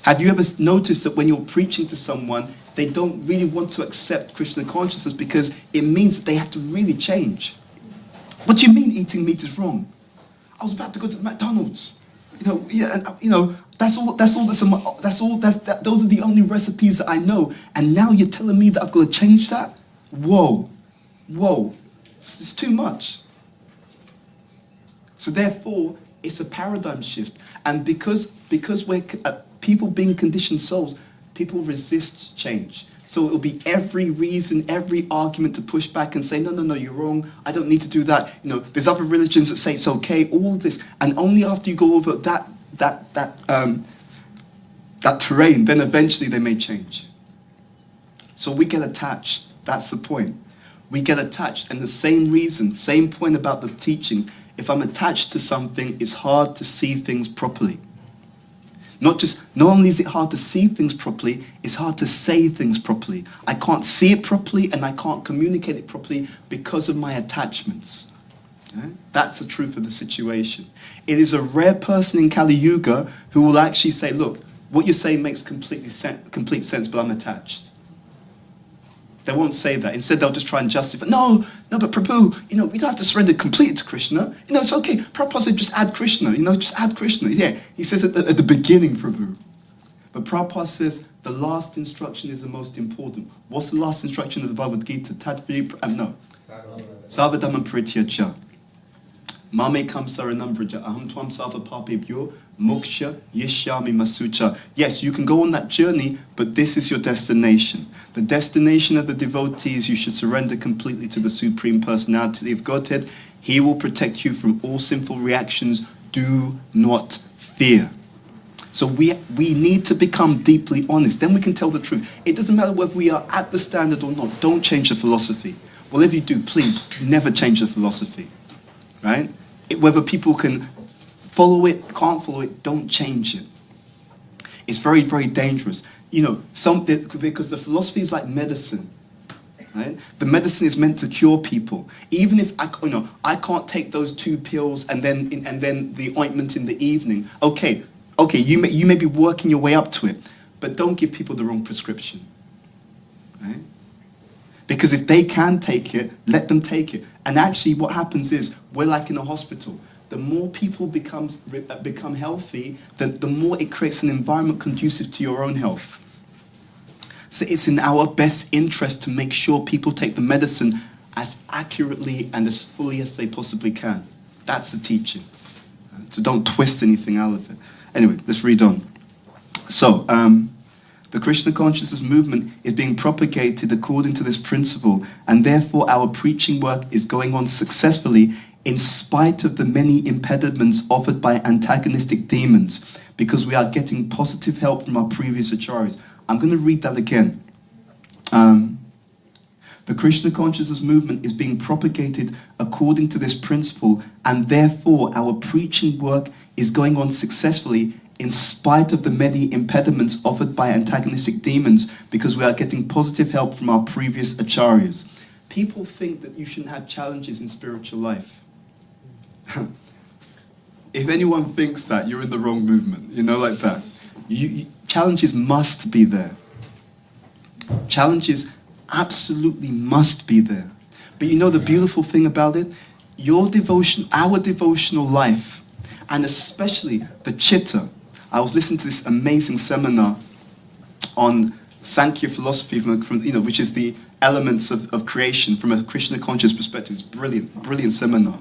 Have you ever noticed that when you're preaching to someone, they don't really want to accept Krishna consciousness because it means that they have to really change? What do you mean eating meat is wrong? I was about to go to McDonald's. Those are the only recipes that I know, and now you're telling me that I've got to change that? Whoa, it's too much. So therefore, it's a paradigm shift, and because we're people being conditioned souls, people resist change. So it'll be every reason, every argument to push back and say, no, you're wrong. I don't need to do that. There's other religions that say it's okay. All this, and only after you go over that terrain, then eventually they may change. So we get attached. That's the point. We get attached, and the same reason, same point about the teachings. If I'm attached to something, it's hard to see things properly. Not only is it hard to see things properly, it's hard to say things properly. I can't see it properly and I can't communicate it properly because of my attachments. Okay? That's the truth of the situation. It is a rare person in Kali Yuga who will actually say, look, what you're saying makes complete sense, but I'm attached. They won't say that. Instead, they'll just try and justify. No, but Prabhu, we don't have to surrender completely to Krishna. It's okay. Prabhupada said just add Krishna. Just add Krishna. Yeah, he says it at the beginning, Prabhu. But Prabhupada says the last instruction is the most important. What's the last instruction of the Bhagavad Gita? Sarvadhamma Parityaja. Mame kam saranambraja aham tvam sava papebhyo moksha yeshyami masucha. Yes, you can go on that journey, but this is your destination. The destination of the devotees, you should surrender completely to the Supreme Personality of Godhead. He will protect you from all sinful reactions. Do not fear. So we need to become deeply honest. Then we can tell the truth. It doesn't matter whether we are at the standard or not. Don't change the philosophy. Well, if you do, please never change the philosophy. Right? Whether people can follow it, can't follow it, don't change it. It's very, very dangerous. Because the philosophy is like medicine. Right? The medicine is meant to cure people. Even if I can't take those 2 pills and then the ointment in the evening. Okay, you may be working your way up to it, but don't give people the wrong prescription. Right? Because if they can take it, let them take it. And actually what happens is, we're like in a hospital. The more people become healthy, the more it creates an environment conducive to your own health. So it's in our best interest to make sure people take the medicine as accurately and as fully as they possibly can. That's the teaching. So don't twist anything out of it. Anyway, let's read on. So, the Krishna consciousness movement is being propagated according to this principle, and therefore our preaching work is going on successfully in spite of the many impediments offered by antagonistic demons, because we are getting positive help from our previous acharyas. I'm going to read that again. The Krishna consciousness movement is being propagated according to this principle, and therefore our preaching work is going on successfully in spite of the many impediments offered by antagonistic demons, because we are getting positive help from our previous acharyas. People think that you shouldn't have challenges in spiritual life. If anyone thinks that, you're in the wrong movement, like that. Challenges must be there. Challenges absolutely must be there. But the beautiful thing about it? Our devotional life, and especially the chitta. I was listening to this amazing seminar on Sankhya philosophy, which is the elements of creation from a Krishna conscious perspective. It's brilliant seminar.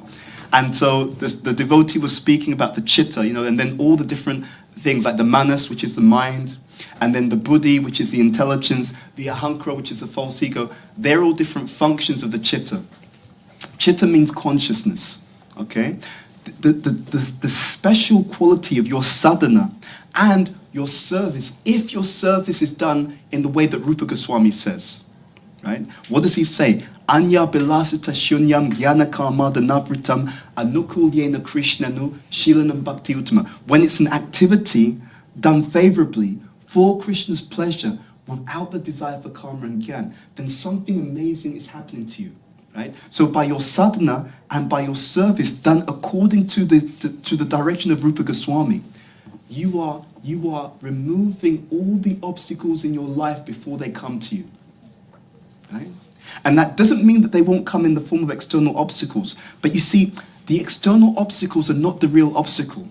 And so the devotee was speaking about the chitta, and then all the different things like the manas, which is the mind, and then the buddhi, which is the intelligence, the ahankara, which is the false ego. They're all different functions of the chitta. Chitta means consciousness, okay? The special quality of your sadhana and your service, if your service is done in the way that Rupa Goswami says, right? What does he say? Anya bilasita shunyam jnana karmada navritam anukulyena krishnanu shilanam bhakti uttama. When it's an activity done favorably for Krishna's pleasure without the desire for karma and gyan, then something amazing is happening to you. Right? So by your sadhana and by your service done according to the direction of Rupa Goswami, you are removing all the obstacles in your life before they come to you. Right? And that doesn't mean that they won't come in the form of external obstacles. But you see, the external obstacles are not the real obstacle.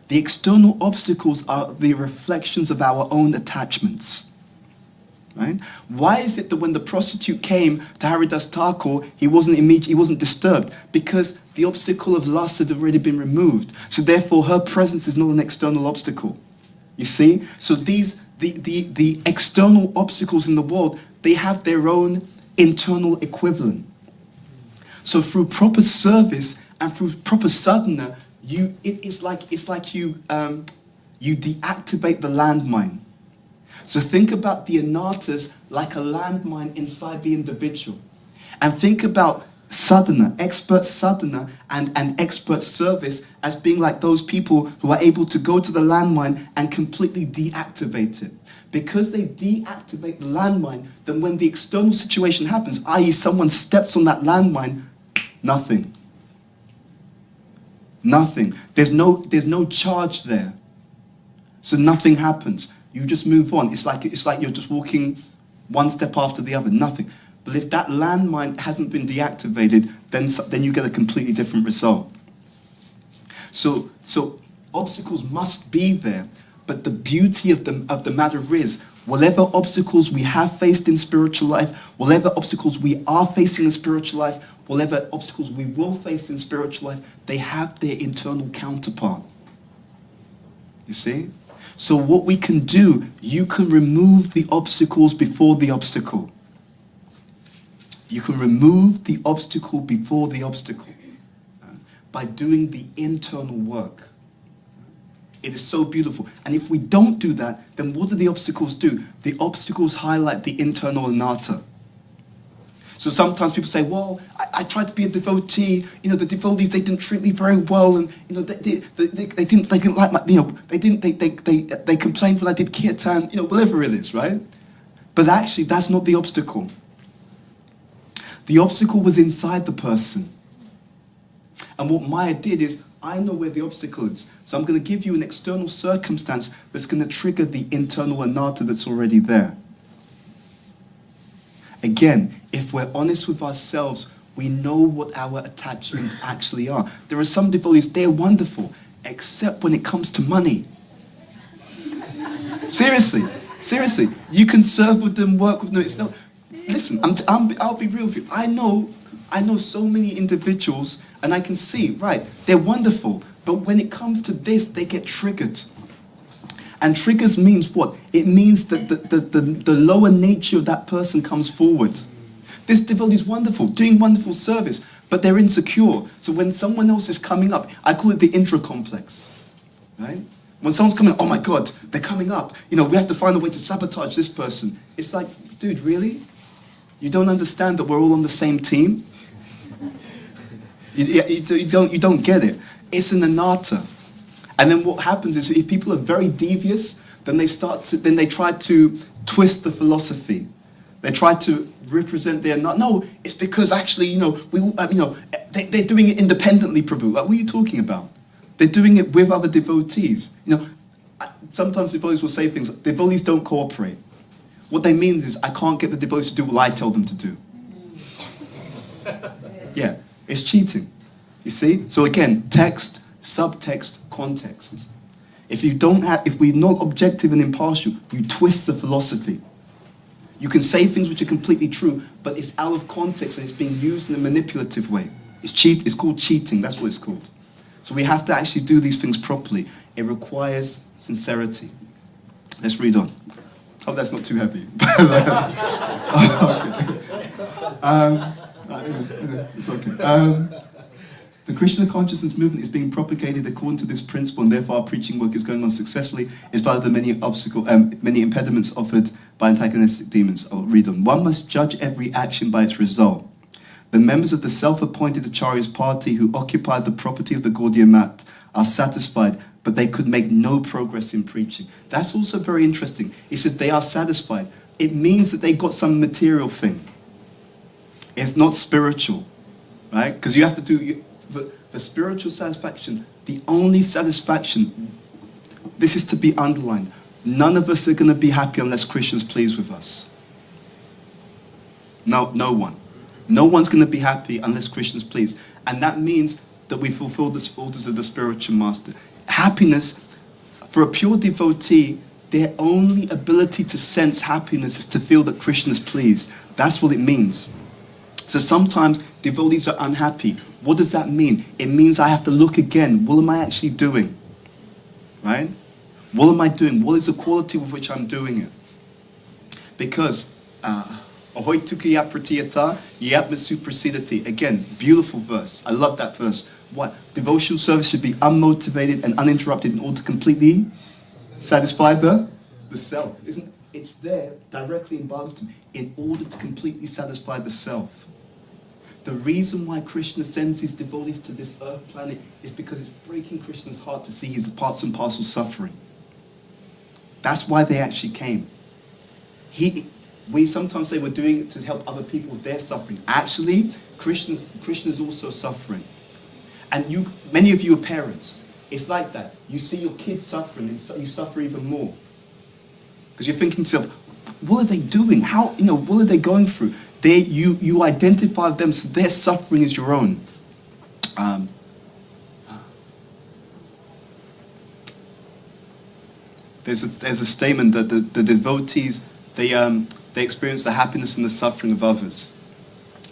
The external obstacles are the reflections of our own attachments. Right? Why is it that when the prostitute came to Haridas Thakur, he wasn't disturbed? Because the obstacle of lust had already been removed. So therefore her presence is not an external obstacle. You see? So the external obstacles in the world, they have their own internal equivalent. So through proper service and through proper sadhana, it's like you deactivate the landmine. So think about the anarthas like a landmine inside the individual. And think about sadhana, expert sadhana and expert service as being like those people who are able to go to the landmine and completely deactivate it. Because they deactivate the landmine, then when the external situation happens, i.e. someone steps on that landmine, nothing. Nothing. There's no charge there. So nothing happens. You just move on. It's like you're just walking one step after the other, nothing. But if that landmine hasn't been deactivated, then you get a completely different result. So obstacles must be there, but the beauty of the matter is, whatever obstacles we have faced in spiritual life, whatever obstacles we are facing in spiritual life, whatever obstacles we will face in spiritual life, they have their internal counterpart. You see? So what we can do, you can remove the obstacles before the obstacle. You can remove the obstacle before the obstacle by doing the internal work. It is so beautiful. And if we don't do that, then what do the obstacles do? The obstacles highlight the internal anatta. So sometimes people say, well, I tried to be a devotee, the devotees, they didn't treat me very well, and they didn't like my, they complained when I did kirtan, whatever it is, right? But actually, that's not the obstacle. The obstacle was inside the person. And what Maya did is, I know where the obstacle is, so I'm going to give you an external circumstance that's going to trigger the internal anatta that's already there. Again, if we're honest with ourselves, we know what our attachments actually are. There are some devotees, they're wonderful, except when it comes to money. Seriously. You can serve with them, work with them. It's not. Listen, I'll be real with you. I know so many individuals, and I can see, right, they're wonderful, but when it comes to this, they get triggered. And triggers means what? It means that the lower nature of that person comes forward. This devotee is wonderful, doing wonderful service, but they're insecure. So when someone else is coming up, I call it the intra-complex, right? When someone's coming, oh my God, they're coming up. We have to find a way to sabotage this person. It's like, dude, really? You don't understand that we're all on the same team? You don't get it. It's an anatta. And then what happens is, if people are very devious, then they try to twist the philosophy. They try to represent their no. It's because actually, they're doing it independently, Prabhu. Like, what are you talking about? They're doing it with other devotees. Sometimes devotees will say things. Devotees don't cooperate. What they mean is, I can't get the devotees to do what I tell them to do. Yeah, it's cheating. You see? So again, text, subtext, context. If we're not objective and impartial, you twist the philosophy. You can say things which are completely true, but it's out of context and it's being used in a manipulative way. It's called cheating, that's what it's called. So we have to actually do these things properly. It requires sincerity. Let's read on. Hope that's not too heavy. It's okay. The Krishna consciousness movement is being propagated according to this principle, and therefore our preaching work is going on successfully in spite of the many impediments offered by antagonistic demons. I'll read on. One must judge every action by its result. The members of the self-appointed Acharya's party who occupied the property of the Gaudiya Mat are satisfied but they could make no progress in preaching. That's also very interesting. It says they are satisfied. It means that they got some material thing. It's not spiritual, right? Because you have to do, for spiritual satisfaction, the only satisfaction, this is to be underlined, none of us are going to be happy unless Christians please with us. No one. No one's going to be happy unless Christians please. And that means that we fulfill the orders of the spiritual master. Happiness, for a pure devotee, their only ability to sense happiness is to feel that Krishna is pleased. That's what it means. So sometimes devotees are unhappy. What does that mean? It means I have to look again. What am I actually doing? Right? What am I doing? What is the quality with which I'm doing it? Because ahoy tukaya pratiyata yatmasu prasidati. Again, beautiful verse. I love that verse. What? Devotional service should be unmotivated and uninterrupted in order to completely satisfy the self. It's there directly in Bhagavatam, in order to completely satisfy the self. The reason why Krishna sends his devotees to this earth planet is because it's breaking Krishna's heart to see his parts and parcel suffering. That's why they actually came. We sometimes say we're doing it to help other people with their suffering. Actually, Krishna's also suffering. And many of you are parents. It's like that. You see your kids suffering, and you suffer even more. Because you're thinking to yourself, what are they doing? What are they going through? You identify with them, so their suffering is your own. There's a statement that the devotees, they experience the happiness and the suffering of others.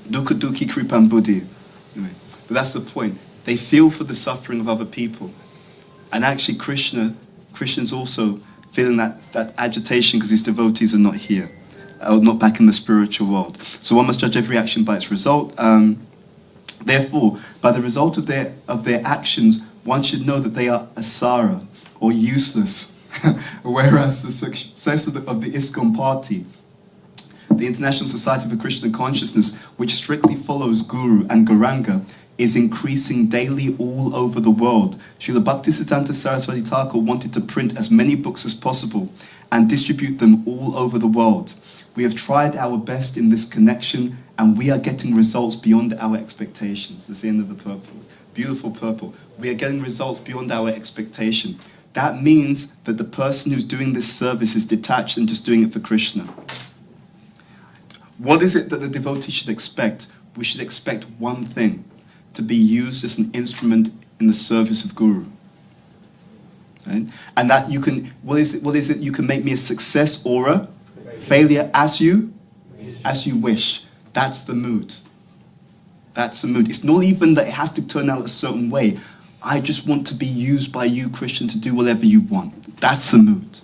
Dukkha dukkhi kripam buddhi. Anyway, but that's the point. They feel for the suffering of other people. And actually Krishna's also feeling that agitation because his devotees are not here, or not back in the spiritual world. So one must judge every action by its result. Therefore, by the result of their actions, one should know that they are asara, or useless. Whereas the success of the ISKCON party, the International Society for Krishna Consciousness, which strictly follows Guru and Gauranga, is increasing daily all over the world. Srila Bhaktisiddhanta Saraswati Thakur wanted to print as many books as possible and distribute them all over the world. We have tried our best in this connection and we are getting results beyond our expectations. That's the end of the purple. Beautiful purple. We are getting results beyond our expectation. That means that the person who's doing this service is detached and just doing it for Krishna. What is it that the devotee should expect? We should expect one thing: to be used as an instrument in the service of Guru. Right? And that you can, what is it? You can make me a success or a failure as you wish. That's the mood. That's the mood. It's not even that it has to turn out a certain way. I just want to be used by you, Krishna, to do whatever you want. That's the mood.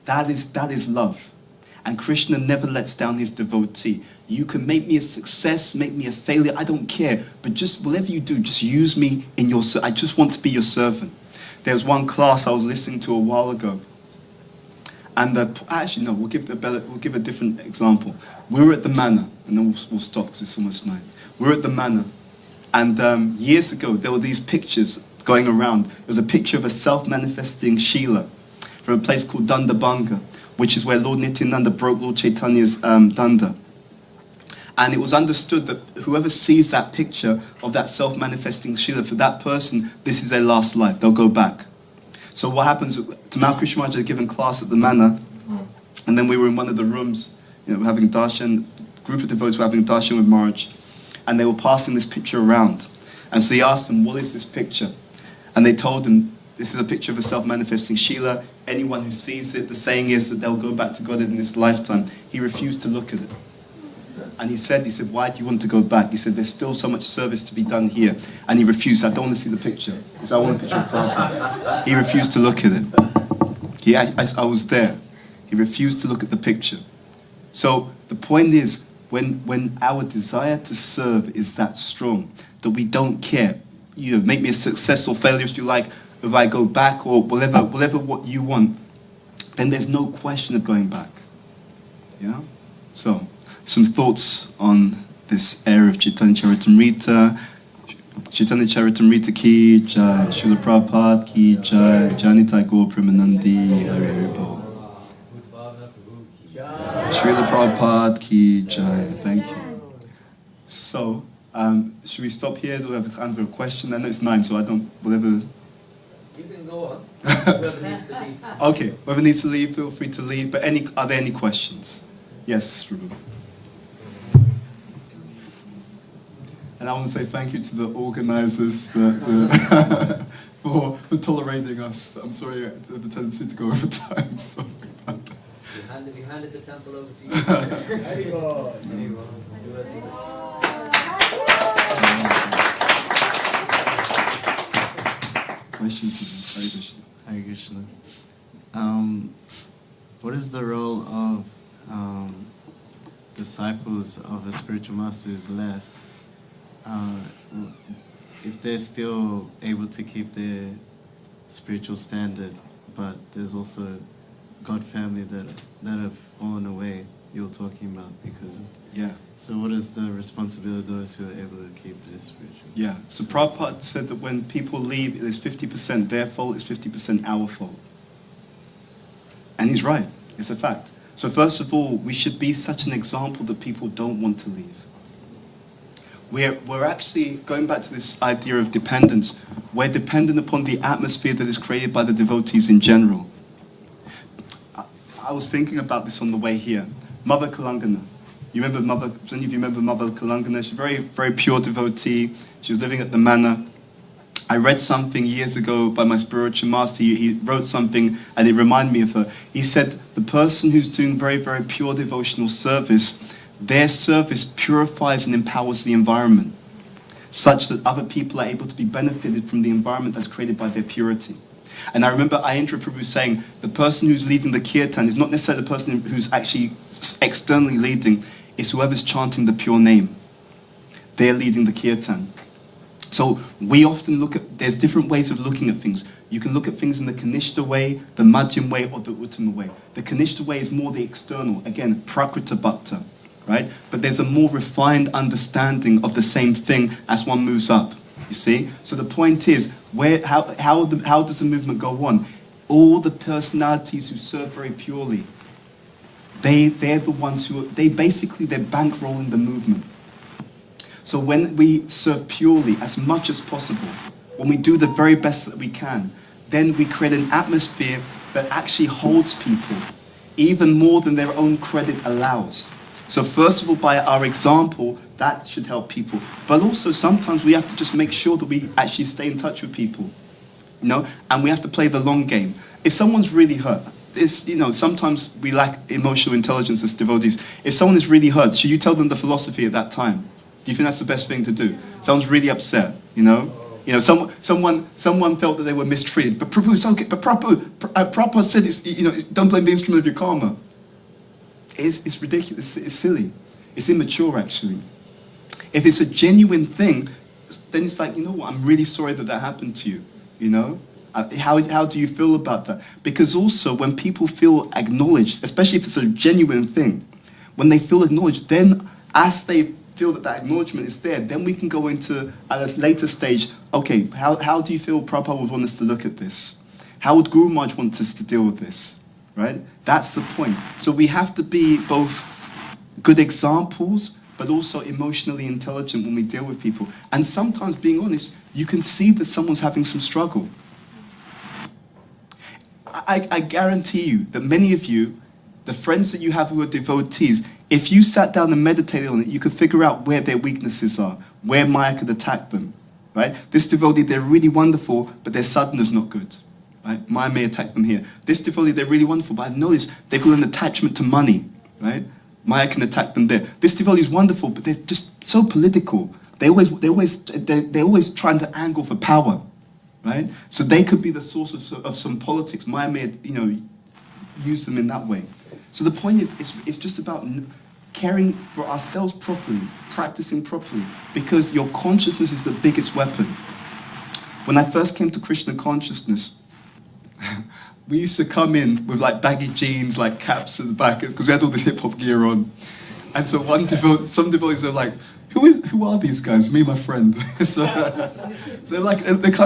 That is love. And Krishna never lets down his devotee. You can make me a success, make me a failure, I don't care. But just whatever you do, just use me in your service. I just want to be your servant. There was one class I was listening to a while ago. And we'll give a different example. We were at the manor, and then we'll stop because it's almost 9. We were at the manor. And years ago, there were these pictures going around. There was a picture of a self-manifesting Sheela from a place called Dandabanga, which is where Lord Nityananda broke Lord Chaitanya's danda. And it was understood that whoever sees that picture of that self-manifesting Sheela, for that person, this is their last life. They'll go back. So what happens, Tamal Krishna Maharaj had given class at the manor, and then we were in one of the rooms, having darshan, group of devotees were having darshan with Maharaj, and they were passing this picture around. And so he asked them, what is this picture? And they told him, this is a picture of a self-manifesting Sheela. Anyone who sees it, the saying is that they'll go back to God in this lifetime. He refused to look at it. And he said, why do you want to go back? He said, there's still so much service to be done here. And he refused. I don't want to see the picture. He said, I want a picture of Prabhupada. He refused to look at it. I was there. He refused to look at the picture. So the point is, when our desire to serve is that strong, that we don't care, make me a success or failure if you like, if I go back or whatever what you want, then there's no question of going back. Yeah? So, some thoughts on this area of Chaitanya Charitamrita. Chaitanya Charitamrita ki jai, Srila Prabhupada ki jai, Janitai Gaur Premanandi, Hari Hari Bol. Srila Prabhupada ki jai. Thank you. So, should we stop here? Do we have time for a question? I know it's 9, so I don't, whatever. You can go on. Whoever needs to leave. Okay, whoever needs to leave, feel free to leave. But are there any questions? Yes, Ruben. And I want to say thank you to the organizers for tolerating us. I'm sorry, I have a tendency to go over time. Sorry about that. You handed the temple over to you. Anyone. Questions? Hare Krishna. What is the role of disciples of a spiritual master who's left? If they're still able to keep their spiritual standard, but there's also God family that have fallen away, you're talking about, because Yeah. so what is the responsibility of those who are able to keep their spiritual? Yeah. So Prabhupada said that when people leave, it is 50% their fault, it's 50% our fault. And he's right. It's a fact. So first of all, we should be such an example that people don't want to leave. We're actually, going back to this idea of dependence, we're dependent upon the atmosphere that is created by the devotees in general. I was thinking about this on the way here. Mother Kalangana. You remember Mother, any of you remember Mother Kalangana? She's a very, very pure devotee. She was living at the manor. I read something years ago by my spiritual master. He wrote something and it reminded me of her. He said, the person who's doing very, very pure devotional service, their service purifies and empowers the environment, such that other people are able to be benefited from the environment that's created by their purity. And I remember Ayendra Prabhu saying, the person who's leading the kirtan is not necessarily the person who's actually externally leading, it's whoever's chanting the pure name. They're leading the kirtan. So we often look at, there's different ways of looking at things. You can look at things in the Kanishta way, the Madhyam way, or the Uttama way. The Kanishta way is more the external, again, Prakrita Bhakta, right? But there's a more refined understanding of the same thing as one moves up, you see? So the point is, how does the movement go on? All the personalities who serve very purely, they're the ones who, they're bankrolling the movement. So when we serve purely as much as possible, when we do the very best that we can, then we create an atmosphere that actually holds people even more than their own credit allows. So first of all, by our example, that should help people. But also sometimes we have to just make sure that we actually stay in touch with people, you know, and we have to play the long game. If someone's really hurt, sometimes we lack emotional intelligence as devotees. If someone is really hurt, should you tell them the philosophy at that time? Do you think that's the best thing to do? Someone's really upset, you know? Someone felt that they were mistreated, but Prabhu, it's okay. But Prabhupada said, don't blame the instrument of your karma. It's ridiculous. It's silly. It's immature, actually. If it's a genuine thing, then it's like, you know what? I'm really sorry that happened to you. You know, how do you feel about that? Because also, when people feel acknowledged, especially if it's a genuine thing, when they feel acknowledged, then as they feel that acknowledgement is there, then we can go into, at a later stage, okay, how do you feel Prabhupada would want us to look at this? How would Guru Maharaj want us to deal with this? Right? That's the point. So we have to be both good examples, but also emotionally intelligent when we deal with people. And sometimes, being honest, you can see that someone's having some struggle. I guarantee you that many of you, the friends that you have who are devotees, if you sat down and meditated on it, you could figure out where their weaknesses are, where Maya could attack them, right? This devotee, they're really wonderful, but their sadhana's not good, right? Maya may attack them here. This devotee, they're really wonderful, but I've noticed they've got an attachment to money, right? Maya can attack them there. This devotee is wonderful, but they're just so political. They're always trying to angle for power, right? So they could be the source of some politics. Maya may, use them in that way. So the point is, it's just about caring for ourselves properly, practicing properly, because your consciousness is the biggest weapon. When I first came to Krishna consciousness, we used to come in with like baggy jeans, like caps at the back, because we had all this hip-hop gear on. And so some devotees are like, Who are these guys? Me and my friend. So like, they kind